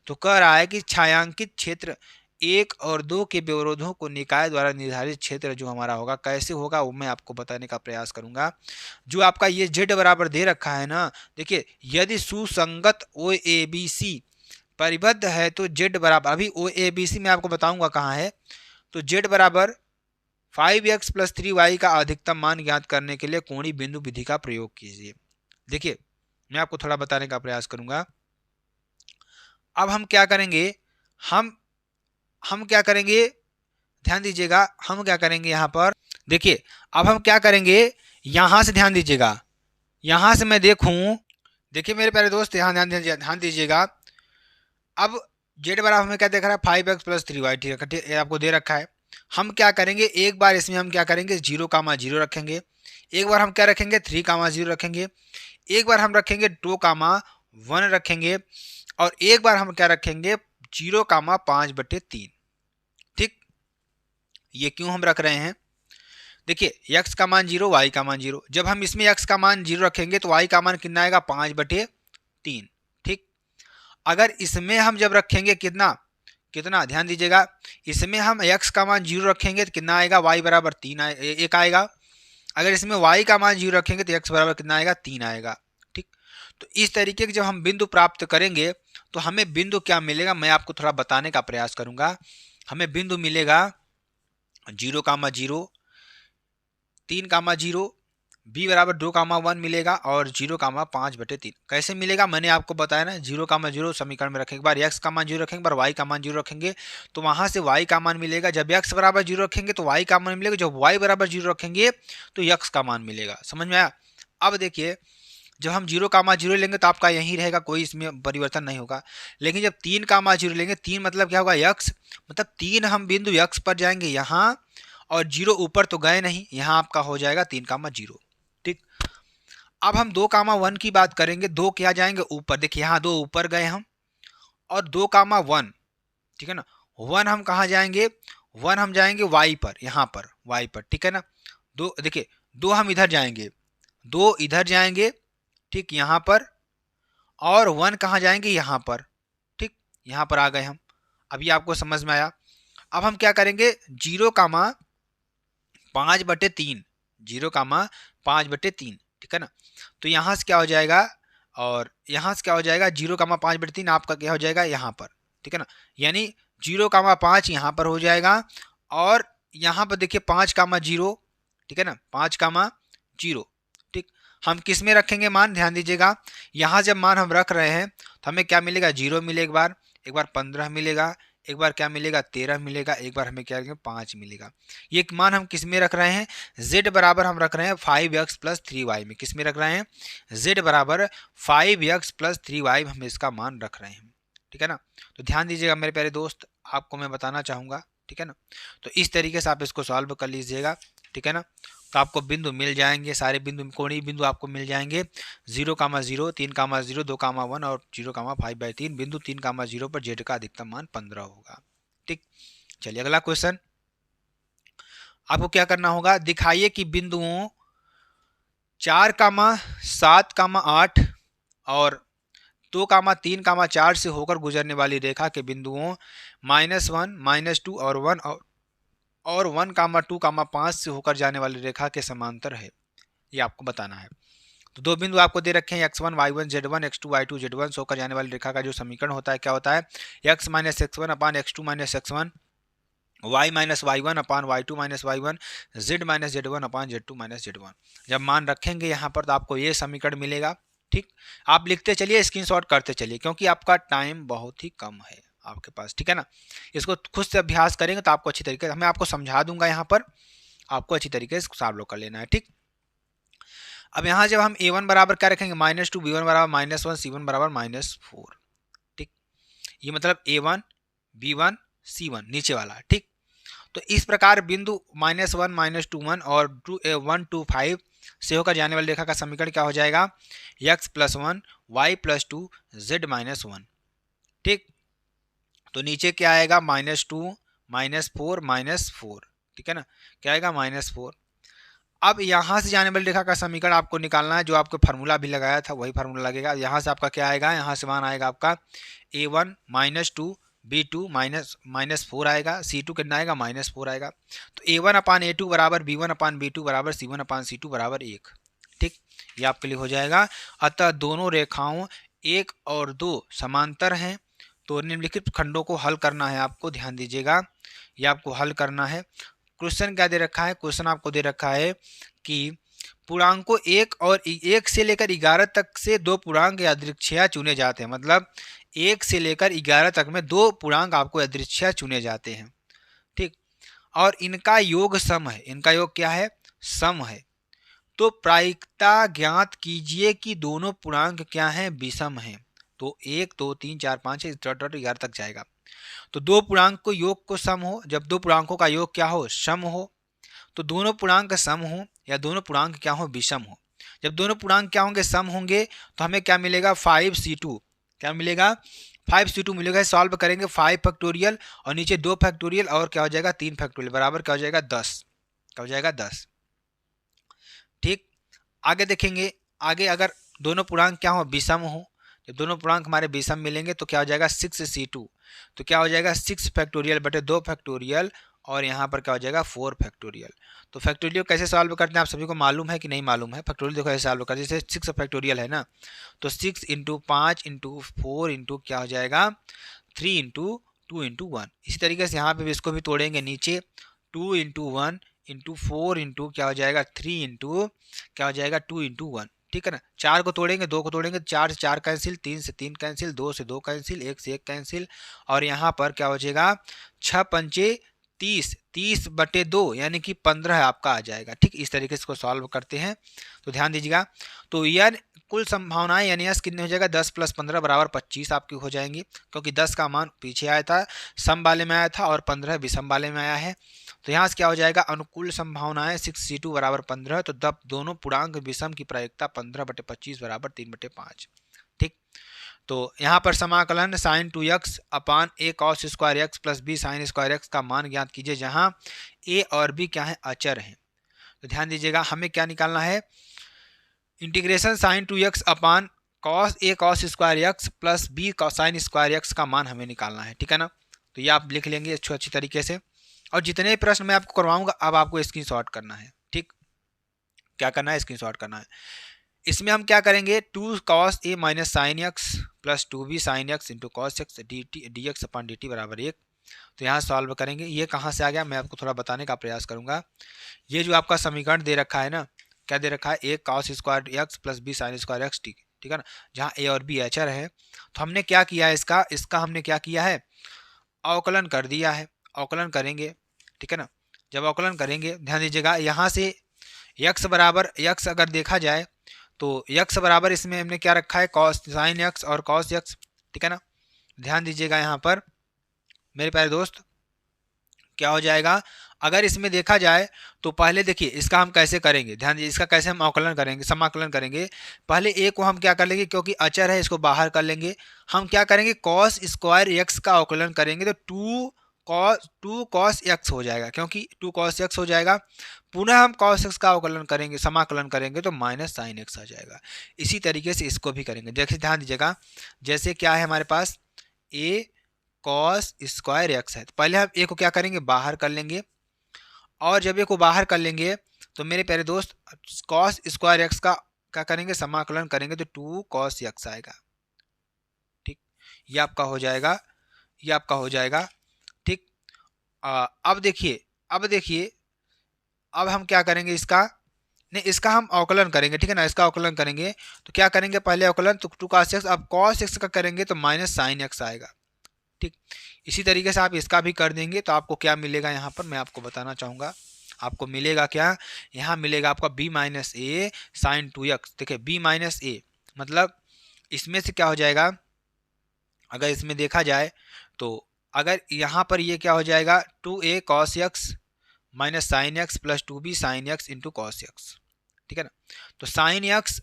तो कह रहा है कि छायांकित क्षेत्र 1 और 2 के व्यवरोधों को निकाय द्वारा निर्धारित क्षेत्र जो हमारा होगा कैसे होगा वो मैं आपको बताने का प्रयास करूंगा। जो आपका ये z बराबर दे रखा है ना, देखिए यदि सुसंगत OABC परिबद्ध है तो z बराबर, अभी OABC मैं आपको बताऊंगा कहाँ है, तो z बराबर 5x प्लस 3y का अधिकतम मान ज्ञात करने के लिए कोणीय बिंदु विधि का प्रयोग कीजिए। देखिए मैं आपको थोड़ा बताने का प्रयास करूंगा। अब हम क्या करेंगे, हम क्या करेंगे, ध्यान दीजिएगा, हम क्या करेंगे यहाँ पर, देखिए अब हम क्या करेंगे, यहाँ से ध्यान दीजिएगा, यहाँ से मैं देखूं, देखिए मेरे प्यारे दोस्त ध्यान दीजिएगा। अब z बराबर हमें क्या देख रहा है 5x प्लस 3y। ठीक है, आपको दे रखा है। हम क्या करेंगे, एक बार इसमें हम क्या करेंगे 0,0 रखेंगे, एक बार हम क्या रखेंगे 3,0 रखेंगे, एक बार हम रखेंगे 2,1 रखेंगे, और एक बार हम क्या रखेंगे 0,5/3। ठीक, ये क्यों हम रख रहे हैं, देखिए x का मान 0 y का मान 0, जब हम इसमें x का मान 0 रखेंगे तो y का मान कितना आएगा 5/3। ठीक, अगर इसमें हम जब रखेंगे कितना कितना ध्यान दीजिएगा, इसमें हम x का मान 0 रखेंगे तो कितना आएगा y बराबर 1 आएगा। अगर इसमें y का मान 0 रखेंगे तो x बराबर कितना आएगा 3 आएगा। ठीक, तो इस तरीके के जब हम बिंदु प्राप्त करेंगे तो हमें बिंदु क्या मिलेगा, मैं आपको थोड़ा बताने का प्रयास करूंगा। हमें बिंदु मिलेगा 0,0 3,0 b बराबर 2,1 मिलेगा और 0,5/3 कैसे मिलेगा, मैंने आपको बताया ना 0,0 समीकरण में रखेंगे, बार x का मान 0 रखेंगे, बार y का मान 0 रखेंगे, तो वहां से y का मान मिलेगा। जब x बराबर 0 रखेंगे तो y का मान मिलेगा, जब y बराबर 0 रखेंगे तो x का मान मिलेगा। समझ में आया। अब देखिए जब हम 0,0 लेंगे तो आपका यही रहेगा, कोई इसमें परिवर्तन नहीं होगा। लेकिन जब 3,0 लेंगे, 3 मतलब क्या होगा x, मतलब 3 हम बिंदु x पर जाएंगे यहाँ, और 0 ऊपर तो गए नहीं, यहाँ आपका हो जाएगा 3,0। ठीक, अब हम 2,1 की बात करेंगे, 2 क्या जाएंगे ऊपर, देखिए यहाँ 2 ऊपर गए हम, और 2,1 ठीक है ना, 1 हम कहाँ जाएंगे, 1 हम जाएंगे y पर, यहाँ पर y पर। ठीक है ना, 2 देखिए 2 हम इधर जाएंगे, 2 इधर जाएंगे, ठीक यहाँ पर, और 1 कहाँ जाएंगे, यहाँ पर, ठीक यहाँ पर आ गए हम। अभी आपको समझ में आया। अब हम क्या करेंगे, 0,5/3, 0,5/3, ठीक है ना। तो यहाँ से क्या हो जाएगा, और यहाँ से क्या हो जाएगा, 0,5/3 आपका क्या हो जाएगा यहाँ पर, ठीक है ना। यानी 0,5 यहाँ पर हो जाएगा, और यहाँ पर देखिए 5,0, ठीक है ना, 5,0, ठीक। हम किस में रखेंगे मान, ध्यान दीजिएगा। यहाँ जब मान हम रख रहे हैं तो हमें क्या मिलेगा, 0 मिलेगा, एक बार 15 मिलेगा, एक बार क्या मिलेगा, 13 मिलेगा, एक बार हमें क्या 5 मिलेगा। ये एक मान हम किस में रख रहे हैं, z बराबर हम रख रहे हैं 5x + 3y में। किस में रख रहे हैं, z बराबर 5x + 3y हम इसका मान रख रहे हैं, ठीक है ना। तो ध्यान दीजिएगा मेरे प्यारे दोस्त, आपको मैं बताना चाहूँगा, ठीक है ना। तो इस तरीके से आप इसको सॉल्व कर लीजिएगा, ठीक है ना। तो आपको बिंदु मिल जाएंगे, सारे बिंदु कोणीय बिंदु आपको मिल जाएंगे, 0,0, 3,0, 2,1 और 0,5/3। बिंदु 3,0 पर z का अधिकतम मान 15 होगा, ठीक। चलिए अगला क्वेश्चन। आपको क्या करना होगा, दिखाइए कि बिंदुओं 4,7,8 और 2,3,4 से होकर गुजरने वाली रेखा के बिंदुओं -1, -2 और 1 और 1,2,5 से होकर जाने वाली रेखा के समांतर है, ये आपको बताना है। तो 2 बिंदु आपको दे रखे हैं, x1 y1 z1, x2 y2 z1 से होकर जाने वाली रेखा का जो समीकरण होता है क्या होता है, x - x1 अपान x2 - x1, y - y1 अपान y2 - y1, z - z1 अपान z2 - z1। जब मान रखेंगे यहाँ पर तो आपको ये समीकरण मिलेगा, ठीक। आप लिखते चलिए, स्क्रीनशॉट करते चलिए, क्योंकि आपका टाइम बहुत ही कम है आपके पास, ठीक है ना। इसको खुद से अभ्यास करेंगे तो आपको अच्छी तरीके से, मैं आपको समझा दूंगा यहाँ पर, आपको अच्छी तरीके से सॉल्व कर लेना है, ठीक। अब यहाँ जब हम a1 बराबर क्या रखेंगे, -2, b1 बराबर -1, c1 बराबर -4, ठीक। ये मतलब a1 b1 c1 नीचे वाला, ठीक। तो इस प्रकार बिंदु -1, -2, 1 और 1, 2, 5 से होकर जाने वाली रेखा का समीकरण क्या हो जाएगा, x + 1 y + 2 z - 1, ठीक। तो नीचे क्या आएगा, -2 -4 -4, ठीक है ना, क्या आएगा -4। अब यहाँ से जाने वाली रेखा का समीकरण आपको निकालना है, जो आपको फार्मूला भी लगाया था वही फार्मूला लगेगा। यहाँ से आपका क्या आएगा, यहाँ से मान आएगा आपका a1 -2 b2 -4 आएगा, c2 कितना आएगा, -4 आएगा। तो a1 अपान a2 बराबर b1 अपान b2 बराबर c1 अपान c2 बराबर 1, ठीक। ये आपके लिए हो जाएगा। अतः दोनों रेखाओं 1 और 2 समांतर हैं। तो निम्नलिखित खंडों को हल करना है आपको, ध्यान दीजिएगा, ये आपको हल करना है। क्वेश्चन क्या दे रखा है, क्वेश्चन आपको दे रखा है कि पूर्णांकों 1 से लेकर 11 तक से 2 पूर्णांक यादृच्छिक चुने जाते हैं। मतलब 1 से लेकर 11 तक में 2 पूर्णांक आपको यादृच्छिक चुने जाते हैं, ठीक। और इनका योग सम है, इनका योग क्या है, सम है। तो प्रायिकता ज्ञात कीजिए कि दोनों पूर्णांक क्या हैं, विषम हैं। तो 1, 2, 3, 4, 5 11 तक जाएगा। तो 2 पूर्णांक को योग को सम हो, जब 2 पूर्णांकों का योग क्या हो, सम हो, तो दोनों पूर्णांक सम हो या दोनों पूर्णांक क्या हो, विषम हो। जब दोनों पूर्णांक क्या होंगे, सम होंगे, तो हमें क्या मिलेगा, 5c2, क्या मिलेगा, 5c2 मिलेगा। सॉल्व करेंगे 5 फैक्टोरियल और नीचे 2 फैक्टोरियल और क्या हो जाएगा, 3 फैक्टोरियल बराबर क्या हो जाएगा, 10, क्या हो जाएगा, 10, ठीक। आगे देखेंगे, आगे अगर दोनों पूर्णांक क्या हो, विषम हो, जब दोनों पूर्णांक हमारे विषम मिलेंगे तो क्या हो जाएगा, 6c2, तो क्या हो जाएगा 6 फैक्टोरियल बटे 2 फैक्टोरियल और यहाँ पर क्या हो जाएगा 4 फैक्टोरियल। तो फैक्टोरियल कैसे सॉल्व करते हैं आप सभी को मालूम है कि नहीं मालूम है। फैक्टोरियल देखो ऐसे सॉल्व करते हैं, जैसे 6 फैक्टोरियल है ना, तो 6 × 5 × 4 × क्या हो जाएगा 3 × 2 × 1। इसी तरीके से यहाँ पे भी इसको भी तोड़ेंगे, नीचे 2 × 1 × 4 × क्या हो जाएगा 3 × क्या हो जाएगा 2 × 1, ठीक है ना। 4 को तोड़ेंगे, 2 को तोड़ेंगे, 4 से 4 कैंसिल, 3 से 3 कैंसिल, 2 से 2 कैंसिल, 1 से 1 कैंसिल, और यहाँ पर क्या हो जाएगा 6 पंचे 30, 30 बटे 2 यानी कि 15 आपका आ जाएगा, ठीक। इस तरीके से इसको सॉल्व करते हैं। तो ध्यान दीजिएगा, तो यह कुल संभावनाएं यानी यस कितने हो जाएगा, 10 + 15 बराबर 25 आपकी हो जाएंगी, क्योंकि 10 का मान पीछे आया था, सम वाले में आया था, और 15 विषम वाले में आया है। तो यहाँ से क्या हो जाएगा, अनुकूल संभावनाएं 6c2 बराबर 15, तो तब दोनों पूर्णांक विषम की प्रायिकता 15/25 बराबर 3/5, ठीक। तो यहाँ पर समाकलन sin 2x upon a cos square x plus b sin square x का मान ज्ञात कीजिए, जहाँ a और b क्या है, अचर हैं। तो ध्यान दीजिएगा, हमें क्या निकालना है, integration sine 2x upon cos a cos square x plus b sine square x का मान हमें निकालना है, ठीक है ना। तो ये आप लिख लेंगे अच्छी तरीके से। और जितने प्रश्न मैं आपको करवाऊंगा अब आपको स्क्रीनशॉट करना है, ठीक। क्या करना है, स्क्रीनशॉट करना है। इसमें हम क्या करेंगे, 2 cos a minus sine x plus 2b sine x into cos x d x upon d t बराबर 1। तो यहाँ सॉल्व करेंगे। ये कहाँ से आ गया मैं आपको थोड़ा बताने का प्रयास करूँगा। ये जो आपका समीकरण दे रखा है ना, क्या दे रखा है, a cos square x plus b sine square x, ठीक है ना, जहाँ ए और बी एचर है। तो हमने क्या किया है, इसका हमने क्या किया है, अवकलन कर दिया है। अवकलन करेंगे, ठीक है ना। जब अवकलन करेंगे ध्यान दीजिएगा, यहाँ से यक्स बराबर यक्स अगर देखा जाए तो यक्स बराबर इसमें हमने क्या रखा है, कॉस साइन एक्स और कॉस एक्स, ठीक है ना। ध्यान दीजिएगा यहाँ पर मेरे प्यारे दोस्त, क्या हो जाएगा, अगर इसमें देखा जाए तो पहले देखिए इसका हम कैसे करेंगे, ध्यान दीजिए इसका कैसे हम अवकलन करेंगे, समाकलन करेंगे। पहले ए को हम क्या कर लेंगे, क्योंकि अचर है इसको बाहर कर लेंगे। हम क्या करेंगे, कॉस स्क्वायर एक्स का अवकलन करेंगे तो 2 कॉस एक्स हो जाएगा, क्योंकि 2 कॉस एक्स हो जाएगा। पुनः हम कॉस एक्स का अवकलन करेंगे, समाकलन करेंगे तो माइनस साइन एक्स आ जाएगा। इसी तरीके से इसको भी करेंगे। देखिए ध्यान दीजिएगा, जैसे क्या है हमारे पास, ए कॉस स्क्वायर एक्स है, तो पहले हम ए को क्या करेंगे, बाहर कर लेंगे। और जब ए को बाहर कर लेंगे तो मेरे प्यारे दोस्त कॉस स्क्वायर एक्स का क्या करेंगे, समाकलन करेंगे तो 2 कॉस एक्स आएगा, ठीक। ये आपका हो जाएगा, ये आपका हो जाएगा, ठीक। अब देखिए अब हम क्या करेंगे, इसका हम अवकलन करेंगे, ठीक है ना। इसका अवकलन करेंगे तो क्या करेंगे, पहले अवकलन तो 2 cos x, अब cos x का करेंगे तो माइनस साइन एक्स आएगा, ठीक। इसी तरीके से आप इसका भी कर देंगे तो आपको क्या मिलेगा, यहाँ पर मैं आपको बताना चाहूँगा। आपको मिलेगा क्या, यहाँ मिलेगा आपका b माइनस ए साइन 2x। देखिए b माइनस ए मतलब इसमें से क्या हो जाएगा, अगर इसमें देखा जाए तो अगर यहाँ पर ये क्या हो जाएगा, 2a cos x minus sine x plus 2b sine x into cos x, ठीक है ना। तो साइन एक्स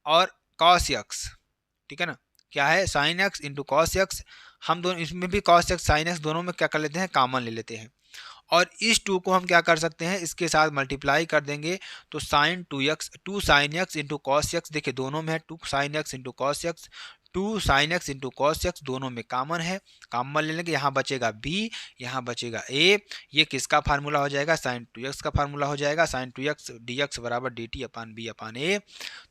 और कॉस एक्स, ठीक है ना, क्या है, sine x into cos x. हम दोनों इसमें भी कॉस एक्स साइन एक्स दोनों में क्या कर लेते हैं, कॉमन ले लेते हैं। और इस 2 को हम क्या कर सकते हैं, इसके साथ मल्टीप्लाई कर देंगे तो sine 2x 2 sine x into cos x, देखिए दोनों में है 2 sine x into cos x, 2 sine x into cos x, दोनों में कॉमन है, कॉमन ले लेंगे। यहाँ बचेगा b, यहाँ बचेगा a। ये किसका फार्मूला हो जाएगा, साइन 2x का फार्मूला हो जाएगा, साइन 2x dx बराबर dt upon b upon a।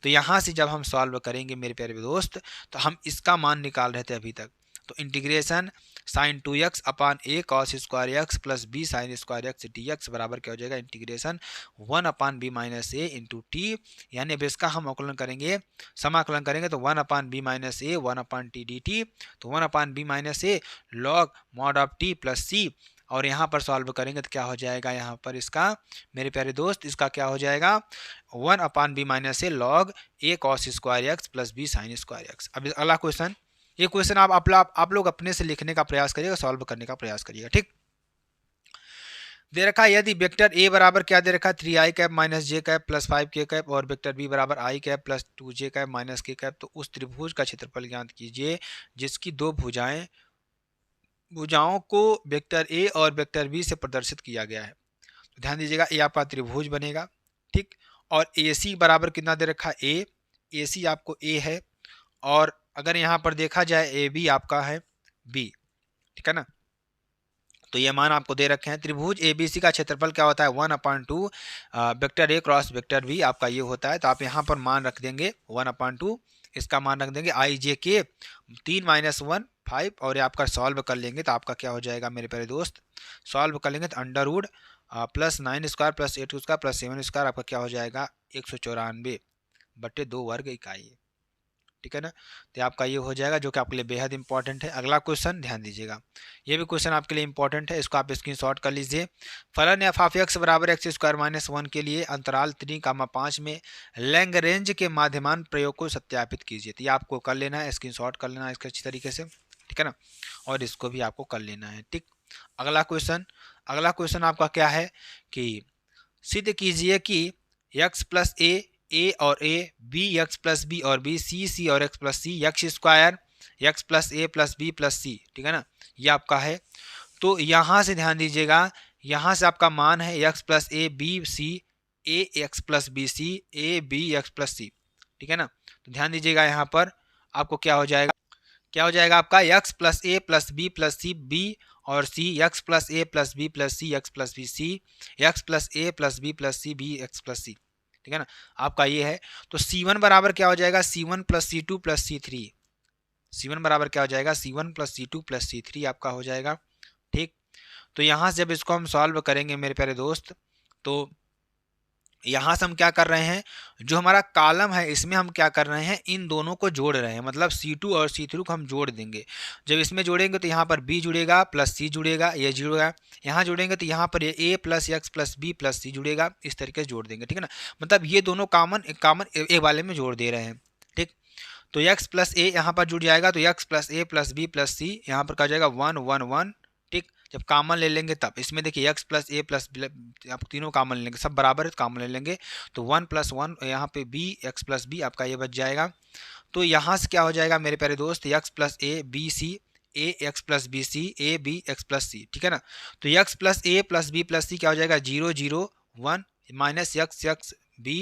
तो यहाँ से जब हम सॉल्व करेंगे मेरे प्यारे दोस्त, तो हम इसका मान निकाल रहे थे अभी तक। तो integration sine 2x upon a cos square x plus b sine square x d x बराबर क्या हो जाएगा, integration 1 upon b minus a into t. यानी अब इसका हम अवकलन करेंगे, समाकलन करेंगे तो 1 upon b minus a 1 upon t d t. तो 1 upon b minus a log mod of t plus c. और यहाँ पर सॉल्व करेंगे तो क्या हो जाएगा, यहाँ पर इसका मेरे प्यारे दोस्त इसका क्या हो जाएगा, 1 upon b minus a log a cos square x plus b sine square x. अब अगला क्वेश्चन, ये क्वेश्चन आप लोग अपने से लिखने का प्रयास करिएगा, सॉल्व करने का प्रयास करिएगा, ठीक। दे रखा है यदि वेक्टर ए बराबर क्या दे रखा है, 3i cap minus j cap plus 5k cap और वेक्टर बी बराबर i cap plus 2j cap minus k cap, तो उस त्रिभुज का क्षेत्रफल ज्ञात कीजिए जिसकी दो भुजाओं को वेक्टर ए और वेक्टर बी से प्रदर्शित किया गया है। तो ध्यान दीजिएगा, ये आपका त्रिभुज बनेगा, ठीक। और ए सी बराबर कितना दे रखा है, ए सी आपको ए है, और अगर यहाँ पर देखा जाए ए बी आपका है बी, ठीक है ना। तो ये मान आपको दे रखे हैं। त्रिभुज ए बी सी का क्षेत्रफल क्या होता है, 1/2 vector a cross vector b आपका ये होता है। तो आप यहाँ पर मान रख देंगे 1/2, इसका मान रख देंगे आई जे के 3 - 1 5, और ये आपका सॉल्व कर लेंगे तो आपका क्या हो जाएगा मेरे प्यारे दोस्त, सॉल्व कर लेंगे तो under root plus 9 square plus 8 square plus 7 square आपका क्या हो जाएगा 194/2 वर्ग इकाई, ठीक है ना। तो आपका ये हो जाएगा, जो कि आपके लिए बेहद इंपॉर्टेंट है। अगला क्वेश्चन ध्यान दीजिएगा, ये भी क्वेश्चन आपके लिए इंपॉर्टेंट है, इसको आप स्क्रीनशॉट कर लीजिए। फलन एफ ऑफ एक्स बराबर एक्स स्क्वायर माइनस 1 के लिए अंतराल 3,5 में लैग्रेंज के माध्यमान प्रयोग को सत्यापित कीजिए। तो ये आपको कर लेना है, स्क्रीनशॉट कर लेना है इसके अच्छी तरीके से, ठीक है ना, और इसको भी आपको कर लेना है, ठीक। अगला क्वेश्चन आपका क्या है कि सिद्ध कीजिए कि एक्स प्लस ए और ए, बी एक्स प्लस बी और बी, सी और x plus c, x square x plus a plus b plus c, ठीक है ना, ये आपका है। तो यहाँ से ध्यान दीजिएगा, यहाँ से आपका मान है x plus a b c, a x plus b c, a b x plus c. ठीक है ना। तो ध्यान दीजिएगा यहाँ पर आपको क्या हो जाएगा आपका x plus a plus b plus c b और c x plus a plus b plus c x plus b c x plus a plus b plus c b x plus c, ठीक है ना। आपका ये है। तो C1 बराबर क्या हो जाएगा C1 plus C2 plus C3। C1 बराबर क्या हो जाएगा C1 plus C2 plus C3 आपका हो जाएगा, ठीक। तो यहाँ से जब इसको हम सॉल्व करेंगे मेरे प्यारे दोस्त, तो यहाँ से हम क्या कर रहे हैं, जो हमारा कॉलम है इसमें हम क्या कर रहे हैं, इन दोनों को जोड़ रहे हैं, मतलब C2 और C3 को हम जोड़ देंगे। जब इसमें जोड़ेंगे तो यहाँ पर B जुड़ेगा प्लस C जुड़ेगा, ये जुड़ेगा, यहाँ जोड़ेंगे तो यहाँ पर ये A plus x plus b plus c जुड़ेगा, इस तरीके से जोड़ देंगे, ठीक है ना। मतलब ये दोनों कॉमन एक वाले में जोड़ दे रहे हैं, ठीक। तो एक्स प्लस ए यहाँ पर जुड़ जाएगा, तो x plus a plus b plus सी यहाँ पर क्या जाएगा 1 1 1, ठीक। जब कॉमन ले लेंगे तब इसमें देखिए एक्स प्लस ए प्लस आप तीनों कॉमन ले लेंगे, सब बराबर है तो कॉमन ले लेंगे, तो 1 प्लस 1 यहाँ पे बी एक्स प्लस बी आपका ये बच जाएगा। तो यहाँ से क्या हो जाएगा मेरे प्यारे दोस्त, x plus a b c a x plus b c a b x plus c, ठीक है ना। तो x plus a plus b plus c क्या हो जाएगा 0 0 1 minus x x b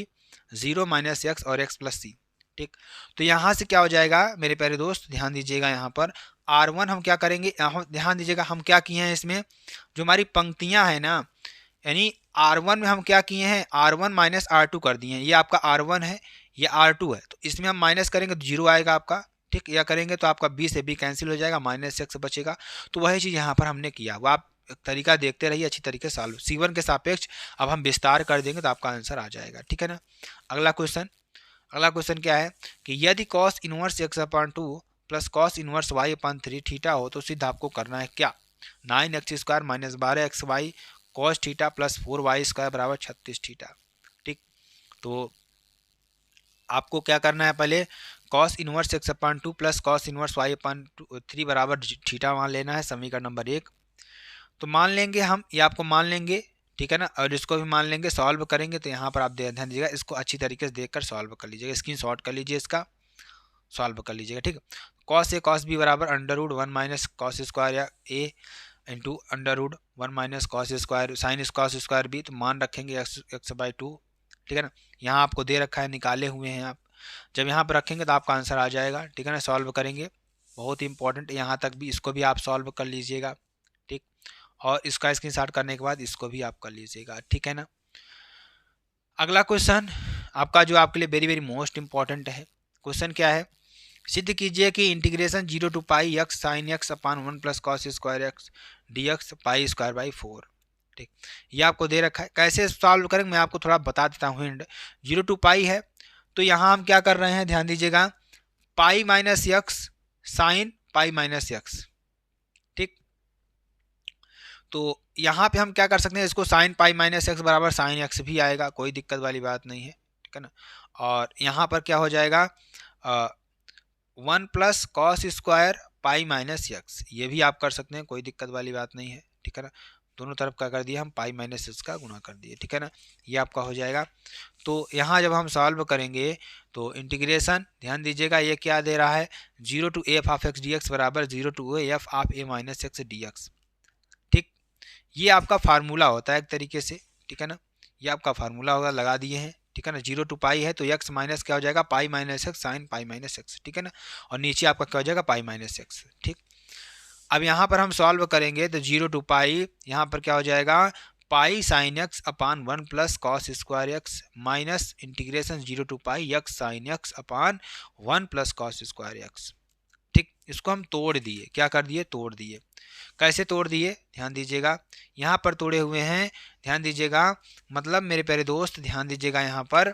0 minus x और एक्स प्लस सी, ठीक। तो यहाँ से क्या हो जाएगा मेरे प्यारे दोस्त, ध्यान दीजिएगा यहाँ पर R1 हम क्या करेंगे, ध्यान दीजिएगा हम क्या किए हैं इसमें, जो हमारी पंक्तियां हैं ना, यानी R1 में हम क्या किए हैं R1 माइनस R2 कर दिए हैं। ये आपका R1 है, ये R2 है, तो इसमें हम माइनस करेंगे तो 0 आएगा आपका, ठीक। या करेंगे तो आपका B से B कैंसिल हो जाएगा, माइनस एक्स बचेगा। तो वही चीज़ यहाँ पर हमने किया, वो आप तरीका देखते रहिए, अच्छी तरीके से सॉल्व। C1 के सापेक्ष अब हम विस्तार कर देंगे तो आपका आंसर आ जाएगा, ठीक है ना। अगला क्वेश्चन क्या है कि यदि cos inverse x upon 2 plus cos inverse y upon 3 theta हो तो सिद्ध आपको करना है क्या, 9x² minus 12xy cos theta plus 4y² बराबर 36 थीटा, ठीक। तो आपको क्या करना है, पहले cos inverse x upon 2 plus cos inverse y upon 3 बराबर थीटा मान लेना है, समीकरण नंबर 1। तो मान लेंगे हम, ये आपको मान लेंगे, ठीक है ना, और इसको भी मान लेंगे, सॉल्व करेंगे तो यहाँ पर आप ध्यान दीजिएगा, इसको अच्छी तरीके से देखकर सॉल्व कर लीजिएगा, स्क्रीन शॉट कर लीजिए, इसका सॉल्व कर लीजिएगा, ठीक। कॉस ए कॉस बी बराबर √1 माइनस कॉस स्क्वायर या a into √1 minus cos square sine cos square b, तो मान रखेंगे x/2, ठीक है ना। यहाँ आपको दे रखा है, निकाले हुए हैं आप, जब यहाँ पर रखेंगे तो आपका आंसर आ जाएगा, ठीक है ना। सॉल्व करेंगे, बहुत ही इंपॉर्टेंट, यहाँ तक भी इसको भी आप सॉल्व कर लीजिएगा, ठीक। और इसका स्क्रीनशॉट करने के बाद इसको भी आप कर लीजिएगा, ठीक है ना। अगला क्वेश्चन आपका जो आपके लिए वेरी वेरी मोस्ट इंपॉर्टेंट है, क्वेश्चन क्या है, सिद्ध कीजिए कि integration 0 to pi x sine x upon 1 plus cos square x d x pi square by 4, ठीक। ये आपको दे रखा है, कैसे सॉल्व करेंगे मैं आपको थोड़ा बता देता हूँ हिंट। 0 टू पाई है तो यहाँ हम क्या कर रहे हैं, ध्यान दीजिएगा, पाई minus x sine pi minus x, ठीक। तो यहाँ पे हम क्या कर सकते हैं, इसको साइन पाई माइनस एक्स बराबर साइन एक्स भी आएगा, कोई दिक्कत वाली बात नहीं है, ठीक है ना। और यहाँ पर क्या हो जाएगा 1 plus cos square pi minus x, ये भी आप कर सकते हैं, कोई दिक्कत वाली बात नहीं है, ठीक है ना। दोनों तरफ क्या कर दिया हम, पाई माइनस एक्स का गुणा कर दिए, ठीक है ना, ये आपका हो जाएगा। तो यहाँ जब हम सॉल्व करेंगे तो इंटीग्रेशन ध्यान दीजिएगा, ये क्या दे रहा है 0 to f of x d x बराबर 0 to f of a minus x d x, ठीक। ये आपका फार्मूला होता है एक तरीके से, ठीक है ना, ये आपका फार्मूला होगा, लगा दिए हैं, ठीक है ना। 0 टू पाई है तो एक्स माइनस क्या हो जाएगा pi minus x sine pi minus x, ठीक है ना, और नीचे आपका क्या हो जाएगा पाई माइनस एक्स, ठीक। अब यहाँ पर हम सॉल्व करेंगे तो 0 टू पाई यहाँ पर क्या हो जाएगा pi sine x upon 1 plus cos square x minus integration 0 to pi x sine x upon 1 plus cos square x, ठीक। इसको हम तोड़ दिए, क्या कर दिए, तोड़ दिए। कैसे तोड़ दिए, ध्यान दीजिएगा, यहाँ पर तोड़े हुए हैं, ध्यान दीजिएगा, मतलब मेरे प्यारे दोस्त ध्यान दीजिएगा, यहाँ पर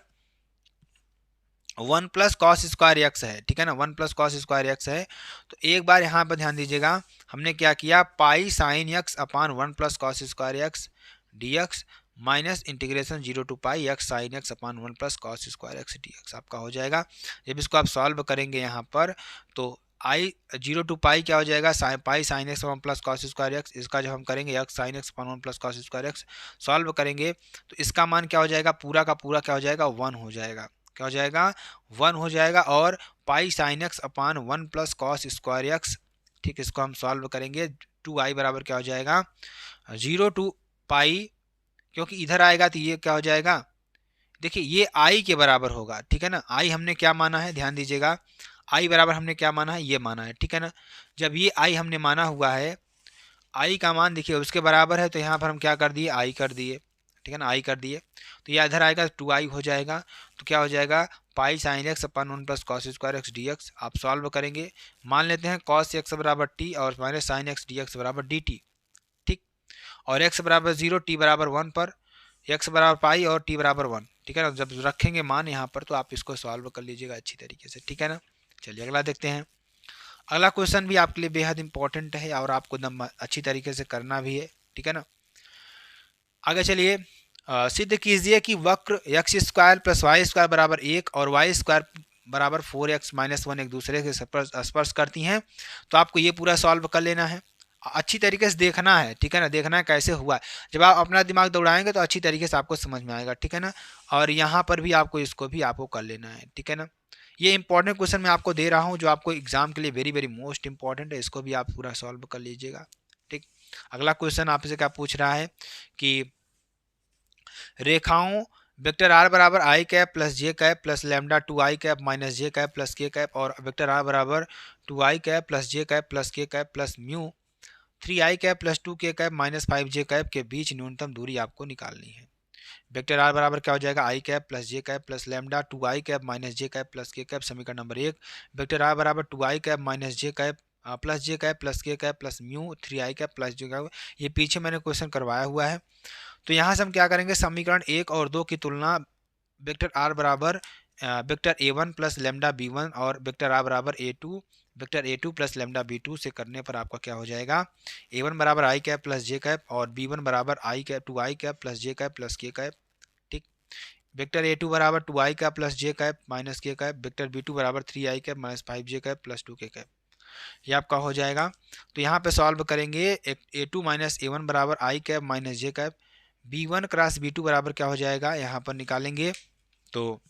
1 प्लस कॉस स्क्वायर एक्स है, ठीक है ना, 1 प्लस कॉस स्क्वायर एक्स है। तो एक बार यहाँ पर ध्यान दीजिएगा, हमने क्या किया pi sine x upon 1 plus cos square x d x minus integration 0 to pi x sine x upon 1 plus cos square x d x आपका हो जाएगा। जब इसको आप सॉल्व करेंगे यहाँ पर तो आई 0 टू पाई क्या हो जाएगा pi sine x one plus cos square x, इसका जब हम करेंगे x sine x upon 1 plus cos square x solve करेंगे तो इसका मान क्या हो जाएगा, पूरा का पूरा क्या हो जाएगा 1 हो जाएगा, क्या हो जाएगा 1 हो जाएगा, और पाई sine x upon 1 plus cos square x, ठीक। इसको हम सॉल्व करेंगे 2i बराबर क्या हो जाएगा 0 टू पाई, क्योंकि इधर आएगा तो ये क्या हो जाएगा देखिए ये आई के बराबर होगा, ठीक है ना। आई हमने क्या माना है, ध्यान दीजिएगा, आई बराबर हमने क्या माना है, ये माना है, ठीक है ना। जब ये आई हमने माना हुआ है, आई का मान देखिए उसके बराबर है, तो यहाँ पर हम क्या कर दिए, आई कर दिए, ठीक है ना, आई कर दिए। तो ये इधर आएगा 2i हो जाएगा, तो क्या हो जाएगा, pi sine x upon 1 plus cos square x d x. आप सॉल्व करेंगे, मान लेते हैं कॉस एक्स बराबर टी और minus sine x d x बराबर डी टी, ठीक। और एक्स बराबर 0, टी बराबर 1 पर एक्स बराबर पाई और टी बराबर 1, ठीक है ना। जब रखेंगे मान यहाँ पर तो आप इसको सॉल्व कर लीजिएगा अच्छी तरीके से, ठीक है ना। चलिए अगला देखते हैं। अगला क्वेश्चन भी आपके लिए बेहद इंपॉर्टेंट है और आपको एकदम अच्छी तरीके से करना भी है, ठीक है ना। आगे चलिए, सिद्ध कीजिए कि वक्र x square plus y square बराबर 1 और वाई स्क्वायर बराबर 4x माइनस 1 एक दूसरे के स्पर्श करती हैं। तो आपको ये पूरा सॉल्व कर लेना है, अच्छी तरीके से देखना है, ठीक है ना, देखना है कैसे हुआ है। जब आप अपना दिमाग दौड़ाएंगे तो अच्छी तरीके से आपको समझ में आएगा, ठीक है ना। और यहाँ पर भी आपको इसको भी आपको कर लेना है, ठीक है ना। ये इंपॉर्टेंट क्वेश्चन मैं आपको दे रहा हूँ जो आपको एग्जाम के लिए वेरी वेरी मोस्ट इंपॉर्टेंट है, इसको भी आप पूरा सॉल्व कर लीजिएगा, ठीक। अगला क्वेश्चन आपसे क्या पूछ रहा है कि रेखाओं वेक्टर आर बराबर i cap plus j cap plus lambda 2i cap minus j cap plus k cap और वेक्टर आर बराबर 2i cap plus j cap plus k cap plus mu 3i cap plus 2k cap minus 5j cap के बीच न्यूनतम दूरी आपको निकालनी है। Vector r बराबर क्या हो जाएगा, i cap plus j cap plus lambda 2i cap minus j cap plus k cap, समीकरण नंबर 1। वेक्टर आर बराबर 2i cap minus j cap plus j cap plus k cap plus mu 3i cap plus j cap. ये पीछे मैंने question करवाया हुआ है। तो यहाँ से हम क्या करेंगे, समीकरण 1 और 2 की तुलना वेक्टर आर बराबर vector a1 plus lambda b1 और वेक्टर आर बराबर a2 vector a2 plus lambda b2 से करने पर आपका क्या हो जाएगा, a1 बराबर i cap plus j cap और b1 बराबर i cap 2i cap plus j cap plus k cap, ठीक। वेक्टर a2 बराबर 2i cap plus j cap minus के कैप, वेक्टर b2 बराबर 3i cap minus 5j cap plus 2k cap, ये आपका हो जाएगा। तो यहाँ पे सॉल्व करेंगे, a2 माइनस a1 बराबर i cap minus j cap, b1 cross b2 बराबर क्या हो जाएगा, यहाँ पर निकालेंगे तो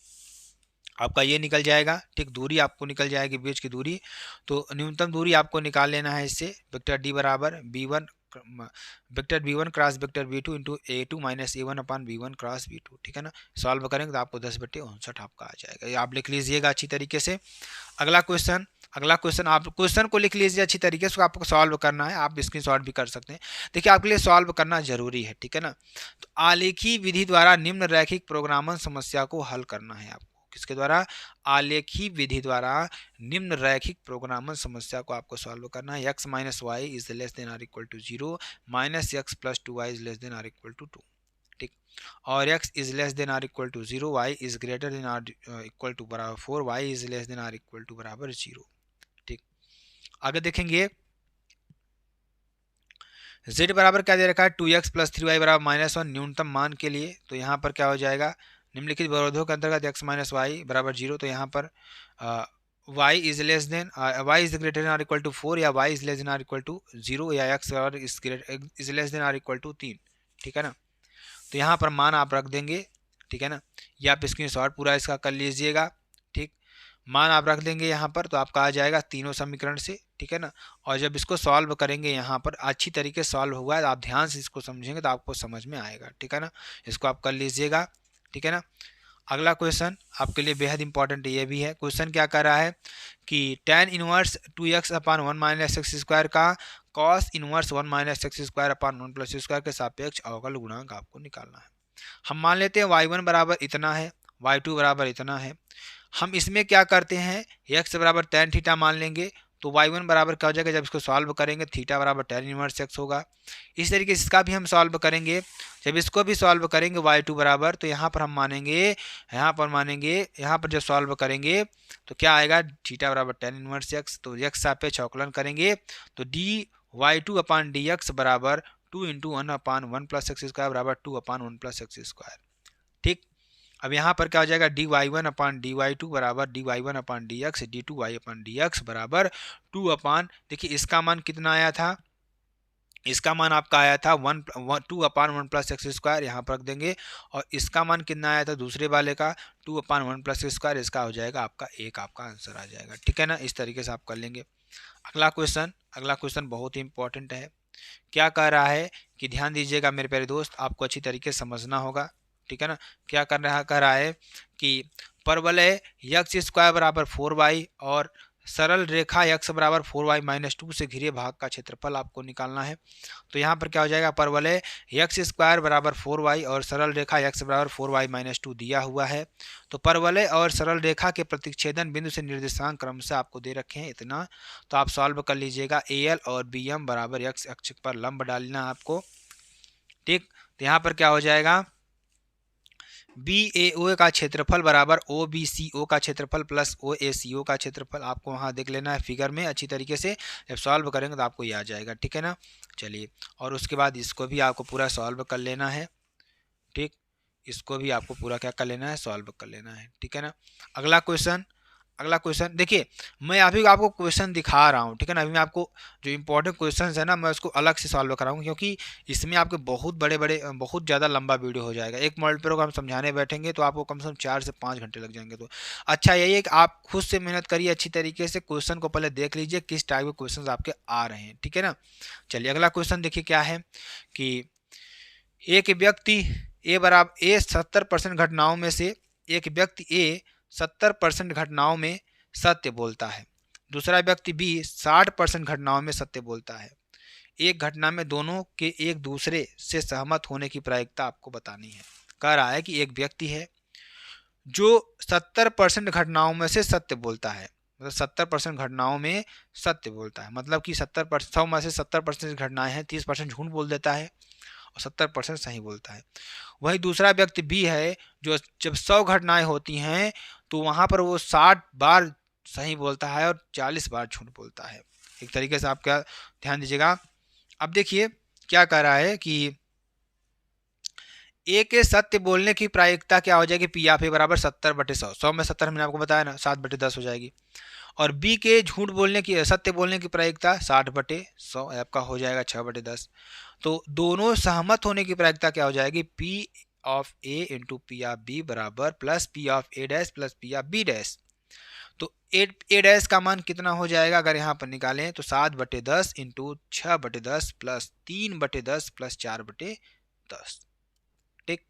आपका ये निकल जाएगा, ठीक। दूरी आपको निकल जाएगी बीच की दूरी, तो न्यूनतम दूरी आपको निकाल लेना है इससे। वेक्टर डी बराबर b1 vector b1 cross vector b2 into a2 minus a1 अपान b1 क्रॉस b2, ठीक है ना। सॉल्व करेंगे तो आपको 10/59 आपका आ जाएगा, ये आप लिख लीजिएगा अच्छी तरीके से। अगला क्वेश्चन आप क्वेश्चन को लिख लीजिए अच्छी तरीके से, आपको सॉल्व करना है, आप स्क्रीनशॉट भी कर सकते हैं। देखिए आपके लिए सॉल्व करना जरूरी है, ठीक है ना। तो आलेखी विधि द्वारा निम्न रैखिक प्रोग्रामन समस्या को हल करना है आपको, किसके द्वारा, आलेखी विधि द्वारा निम्न रैखिक प्रोग्रामन समस्या को आपको सॉल्व करना है। x minus y is less than or equal to 0 minus x plus 2y is less than or equal to 2, ठीक। और x is less than or equal to 0, y is greater than or equal to बराबर 4, y is less than or equal to बराबर 0, ठीक। आगे देखेंगे, z बराबर क्या दे रखा है, 2x प्लस 3y बराबर -1 न्यूनतम मान के लिए। तो यहाँ पर क्या हो जाएगा, निम्नलिखित अवरोधों के अंतर्गत x माइनस वाई बराबर 0, तो यहाँ पर y is less than y is greater than or equal to 4 या y is less than or equal to 0 या x is less than or equal to 3, ठीक है ना। तो यहाँ पर मान आप रख देंगे, ठीक है ना। ये आप स्क्रीनशॉट पूरा इसका कर लीजिएगा, ठीक। मान आप रख देंगे यहाँ पर, तो आपका आ जाएगा तीनों समीकरण से, ठीक है ना। और जब इसको सॉल्व करेंगे यहाँ पर अच्छी तरीके से सॉल्व हुआ है, आप ध्यान से इसको समझेंगे तो आपको समझ में आएगा, ठीक है ना। इसको आप कर लीजिएगा, ठीक है ना। अगला क्वेश्चन आपके लिए बेहद इंपॉर्टेंट ये भी है। क्वेश्चन क्या कर रहा है कि tan इनवर्स 2x अपान 1 माइनस एक्स स्क्वायर का cos inverse 1 minus X square upon 1 plus square के सापेक्ष अवकल गुणांक आपको निकालना है। हम मान लेते हैं y1 बराबर इतना है, y2 बराबर इतना है। हम इसमें क्या करते हैं, x बराबर tan थीटा मान लेंगे, तो y1 बराबर क्या हो जाएगा, जब इसको सॉल्व करेंगे थीटा बराबर tan इनवर्स x होगा। इस तरीके से इसका भी हम सॉल्व करेंगे, जब इसको भी सॉल्व करेंगे y2 बराबर, तो यहाँ पर हम मानेंगे, यहाँ पर जब सॉल्व करेंगे तो क्या आएगा, थीटा बराबर tan इनवर्स x। तो x सापेक्ष अवकलन करेंगे तो डी y2 अपान डी एक्स बराबर 2 इंटू 1 अपान 1 प्लस एक्स स्क्वायर बराबर 2 अपान 1 प्लस एक्स स्क्वायर, ठीक। अब यहाँ पर क्या हो जाएगा, d y one upon d y two बराबर d y one upon d x d two y upon d x बराबर 2 अपान, देखिए इसका मान कितना आया था, इसका मान आपका आया था 2 अपान 1 प्लस एक्स स्क्वायर, यहाँ पर रख देंगे। और इसका मान कितना आया था दूसरे वाले का, 2 अपान 1 प्लस स्क्वायर, इसका हो जाएगा आपका 1, आपका आंसर आ जाएगा, ठीक है ना। इस तरीके से आप कर लेंगे। अगला क्वेश्चन बहुत ही इंपॉर्टेंट है। क्या कह रहा है कि ध्यान दीजिएगा मेरे प्यारे दोस्त, आपको अच्छी तरीके से समझना होगा, ठीक है ना। क्या कर रहा है कि परवलय यक्स स्क्वायर बराबर 4y और सरल रेखा यक्स बराबर 4y-2 से घिरे भाग का क्षेत्रफल आपको निकालना है। तो यहाँ पर क्या हो जाएगा, परवलय यक्स स्क्वायर बराबर 4y और सरल रेखा यक्स बराबर 4y-2 दिया हुआ है। तो परवलय और सरल रेखा के प्रतिच्छेदन बिंदु से निर्देशांक क्रमशः आपको दे रखे हैं इतना, तो आप सॉल्व कर लीजिएगा। AL और BM बराबर यक्स अक्ष पर लंब डालना आपको, ठीक। तो यहाँ पर क्या हो जाएगा, BAO का क्षेत्रफल बराबर OBCO का क्षेत्रफल प्लस OACO का क्षेत्रफल, आपको वहाँ देख लेना है फिगर में अच्छी तरीके से, जब सॉल्व करेंगे तो आपको ये आ जाएगा, ठीक है ना। चलिए, और उसके बाद इसको भी आपको पूरा सॉल्व कर लेना है, ठीक। इसको भी आपको पूरा क्या कर लेना है, सॉल्व कर लेना है, ठीक है ना। अगला क्वेश्चन देखिए, मैं अभी आपको क्वेश्चन दिखा रहा हूँ, ठीक है ना। अभी मैं आपको जो इंपॉर्टेंट क्वेश्चन है ना, मैं उसको अलग से सॉल्व कराऊंगा, क्योंकि इसमें आपके बहुत ज़्यादा लंबा वीडियो हो जाएगा। एक मॉडल पेपर को हम समझाने बैठेंगे तो आपको कम से कम 4 से 5 घंटे लग जाएंगे। तो अच्छा यही है कि आप खुद से मेहनत करिए अच्छी तरीके से, क्वेश्चन को पहले देख लीजिए किस टाइप के क्वेश्चन आपके आ रहे हैं, ठीक है ना। चलिए अगला क्वेश्चन देखिए क्या है कि एक व्यक्ति ए 70% घटनाओं में से, एक व्यक्ति ए 70% घटनाओं में सत्य बोलता है, दूसरा व्यक्ति बी 60% घटनाओं में सत्य बोलता है। एक घटना में दोनों के एक दूसरे से सहमत होने की प्रायिकता आपको बतानी है। कह रहा है कि एक व्यक्ति है जो 70% घटनाओं में से सत्य बोलता है, मतलब 70% घटनाओं में सत्य बोलता है, मतलब कि 70% 100 में से 70% घटनाएं हैं, 30% झूठ बोल देता है और 70% सही बोलता है। वही दूसरा व्यक्ति बी है जो जब 100 घटनाएं होती हैं तो वहाँ पर वो 60 बार सही बोलता है और 40 बार झूठ बोलता है। एक तरीके से आप क्या ध्यान दीजिएगा। अब देखिए क्या कह रहा है कि ए के सत्य बोलने की प्रायिकता क्या हो जाएगी, पी ऑफ ए बराबर 70/100, 100 में 70 मैंने आपको बताया ना, 7/10 हो जाएगी। और बी के झूठ बोलने की, सत्य बोलने की प्रायिकता 60/100 आपका हो जाएगा 6/10। तो दोनों सहमत होने की प्रायिकता क्या हो जाएगी, P of A into P of B बराबर plus P of A dash plus P of B dash. तो ए डैश का मान कितना हो जाएगा अगर यहाँ पर निकालें तो 7/10 इंटू 6/10 प्लस 3/10 प्लस 4/10। ठीक,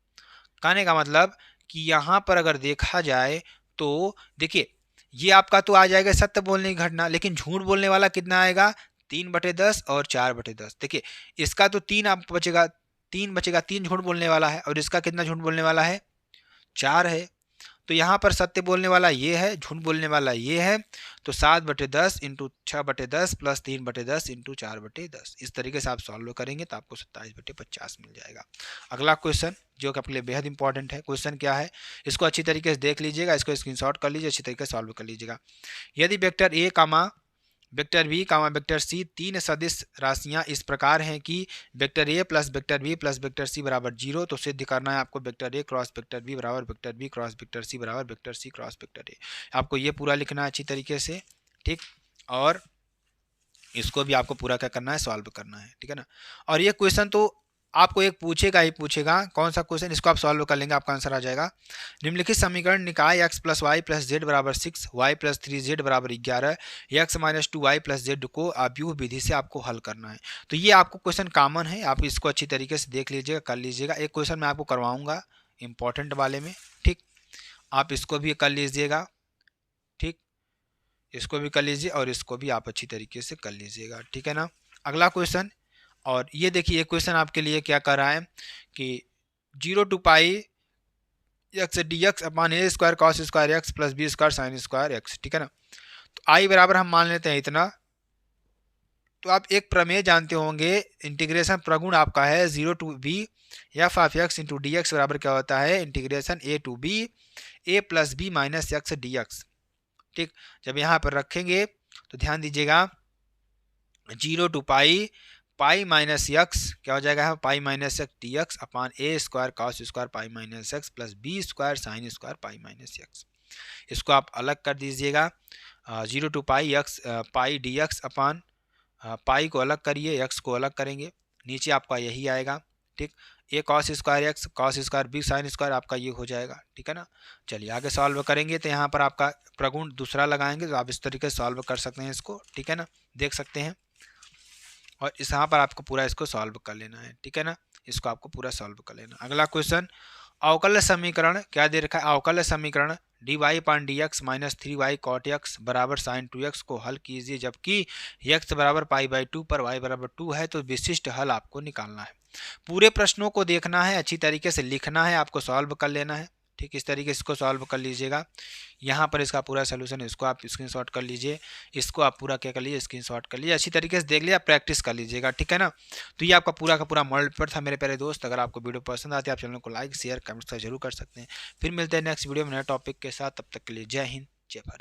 कहने का मतलब कि यहाँ पर अगर देखा जाए तो देखिए ये आपका तो आ जाएगा सत्य बोलने की घटना, लेकिन झूठ बोलने वाला कितना आएगा, 3/10 और 4/10। देखिए इसका तो 3 आप बचेगा, 3 झूठ बोलने वाला है और इसका कितना झूठ बोलने वाला है, 4 है। तो यहाँ पर सत्य बोलने वाला ये है, झूठ बोलने वाला ये है। तो 7/10 इंटू 6/10 प्लस 3/10 इंटू 4/10, इस तरीके से आप सॉल्व करेंगे तो आपको 27/50 मिल जाएगा। अगला क्वेश्चन जो कि आपके लिए बेहद इंपॉर्टेंट है, क्वेश्चन क्या है इसको अच्छी तरीके से देख लीजिएगा, इसको स्क्रीनशॉट कर लीजिए, अच्छी तरीके से सॉल्व कर लीजिएगा। यदि vector a comma vector b comma vector c तीन सदिश राशियां इस प्रकार हैं कि vector a plus vector b plus vector c बराबर 0, तो सिद्ध करना है आपको vector a cross vector b बराबर vector b cross vector c बराबर vector c cross vector a. आपको ये पूरा लिखना है अच्छी तरीके से, ठीक। और इसको भी आपको पूरा क्या करना है, सॉल्व करना है, ठीक है ना। और ये क्वेश्चन तो आपको एक पूछेगा ही पूछेगा, कौन सा क्वेश्चन, इसको आप सॉल्व कर लेंगे आपका आंसर आ जाएगा। निम्नलिखित समीकरण निकाय x plus y plus z बराबर 6, वाई प्लस 3z बराबर 11, x minus 2y plus Z को अव्यूह विधि से आपको हल करना है। तो ये आपको क्वेश्चन कॉमन है, आप इसको अच्छी तरीके से देख लीजिएगा, कर लीजिएगा। एक क्वेश्चन मैं आपको करवाऊंगा इंपॉर्टेंट वाले में, ठीक, आप इसको भी कर लीजिएगा, ठीक, इसको भी कर लीजिए और इसको भी आप अच्छी तरीके से कर लीजिएगा, ठीक है ना। अगला क्वेश्चन, और ये देखिए एक क्वेश्चन आपके लिए क्या कर रहा है कि 0 to pi x d x upon a square cos square x plus b square sine square x, ठीक है ना। तो आई बराबर हम मान लेते हैं इतना। तो आप एक प्रमेय जानते होंगे, इंटीग्रेशन प्रगुण आपका है 0 to b f of x into d x बराबर क्या होता है, integration a to b a plus b minus x d x, ठीक। जब यहाँ पर रखेंगे तो ध्यान दीजिएगा 0 to पाई माइनस एक्स क्या हो जाएगा, pi minus x d x upon a square cos square pi minus x plus b square sine square pi minus x. इसको आप अलग कर दीजिएगा, 0 to pi x pi d x upon pi को अलग करिए, एक्स को अलग करेंगे, नीचे आपका यही आएगा, ठीक। A cos square b sine square आपका ये हो जाएगा, ठीक है ना। चलिए आगे सॉल्व करेंगे तो यहाँ पर आपका प्रगुण दूसरा लगाएंगे, तो आप इस तरीके से सॉल्व कर सकते हैं इसको, ठीक है ना, देख सकते हैं। और इस यहाँ पर आपको पूरा इसको सॉल्व कर लेना है, ठीक है ना, इसको आपको पूरा सॉल्व कर लेना। अगला क्वेश्चन, अवकल समीकरण क्या दे रखा है, अवकल समीकरण dy upon d x minus 3y cot x बराबर साइन 2x को हल कीजिए, जबकि x बराबर π/2 पर y बराबर 2 है, तो विशिष्ट हल आपको निकालना है। पूरे प्रश्नों को देखना है, अच्छी तरीके से लिखना है, आपको सॉल्व कर लेना है। ठीक, इस तरीके से इसको सॉल्व कर लीजिएगा। यहाँ पर इसका पूरा सोल्यूशन, इसको आप स्क्रीनशॉट कर लीजिए, इसको आप पूरा क्या कर लीजिए, स्क्रीनशॉट कर लीजिए, अच्छी तरीके से देख लीजिए, प्रैक्टिस कर लीजिएगा। ठीक है ना। तो ये आपका पूरा का पूरा मॉडल पेपर था मेरे प्यारे दोस्त। अगर आपको वीडियो पसंद आती है, आप चैनल को लाइक शेयर कमेंट्स जरूर कर सकते हैं। फिर मिलते हैं नेक्स्ट वीडियो में नए टॉपिक के साथ, तब तक के लिए जय हिंद जय भारत।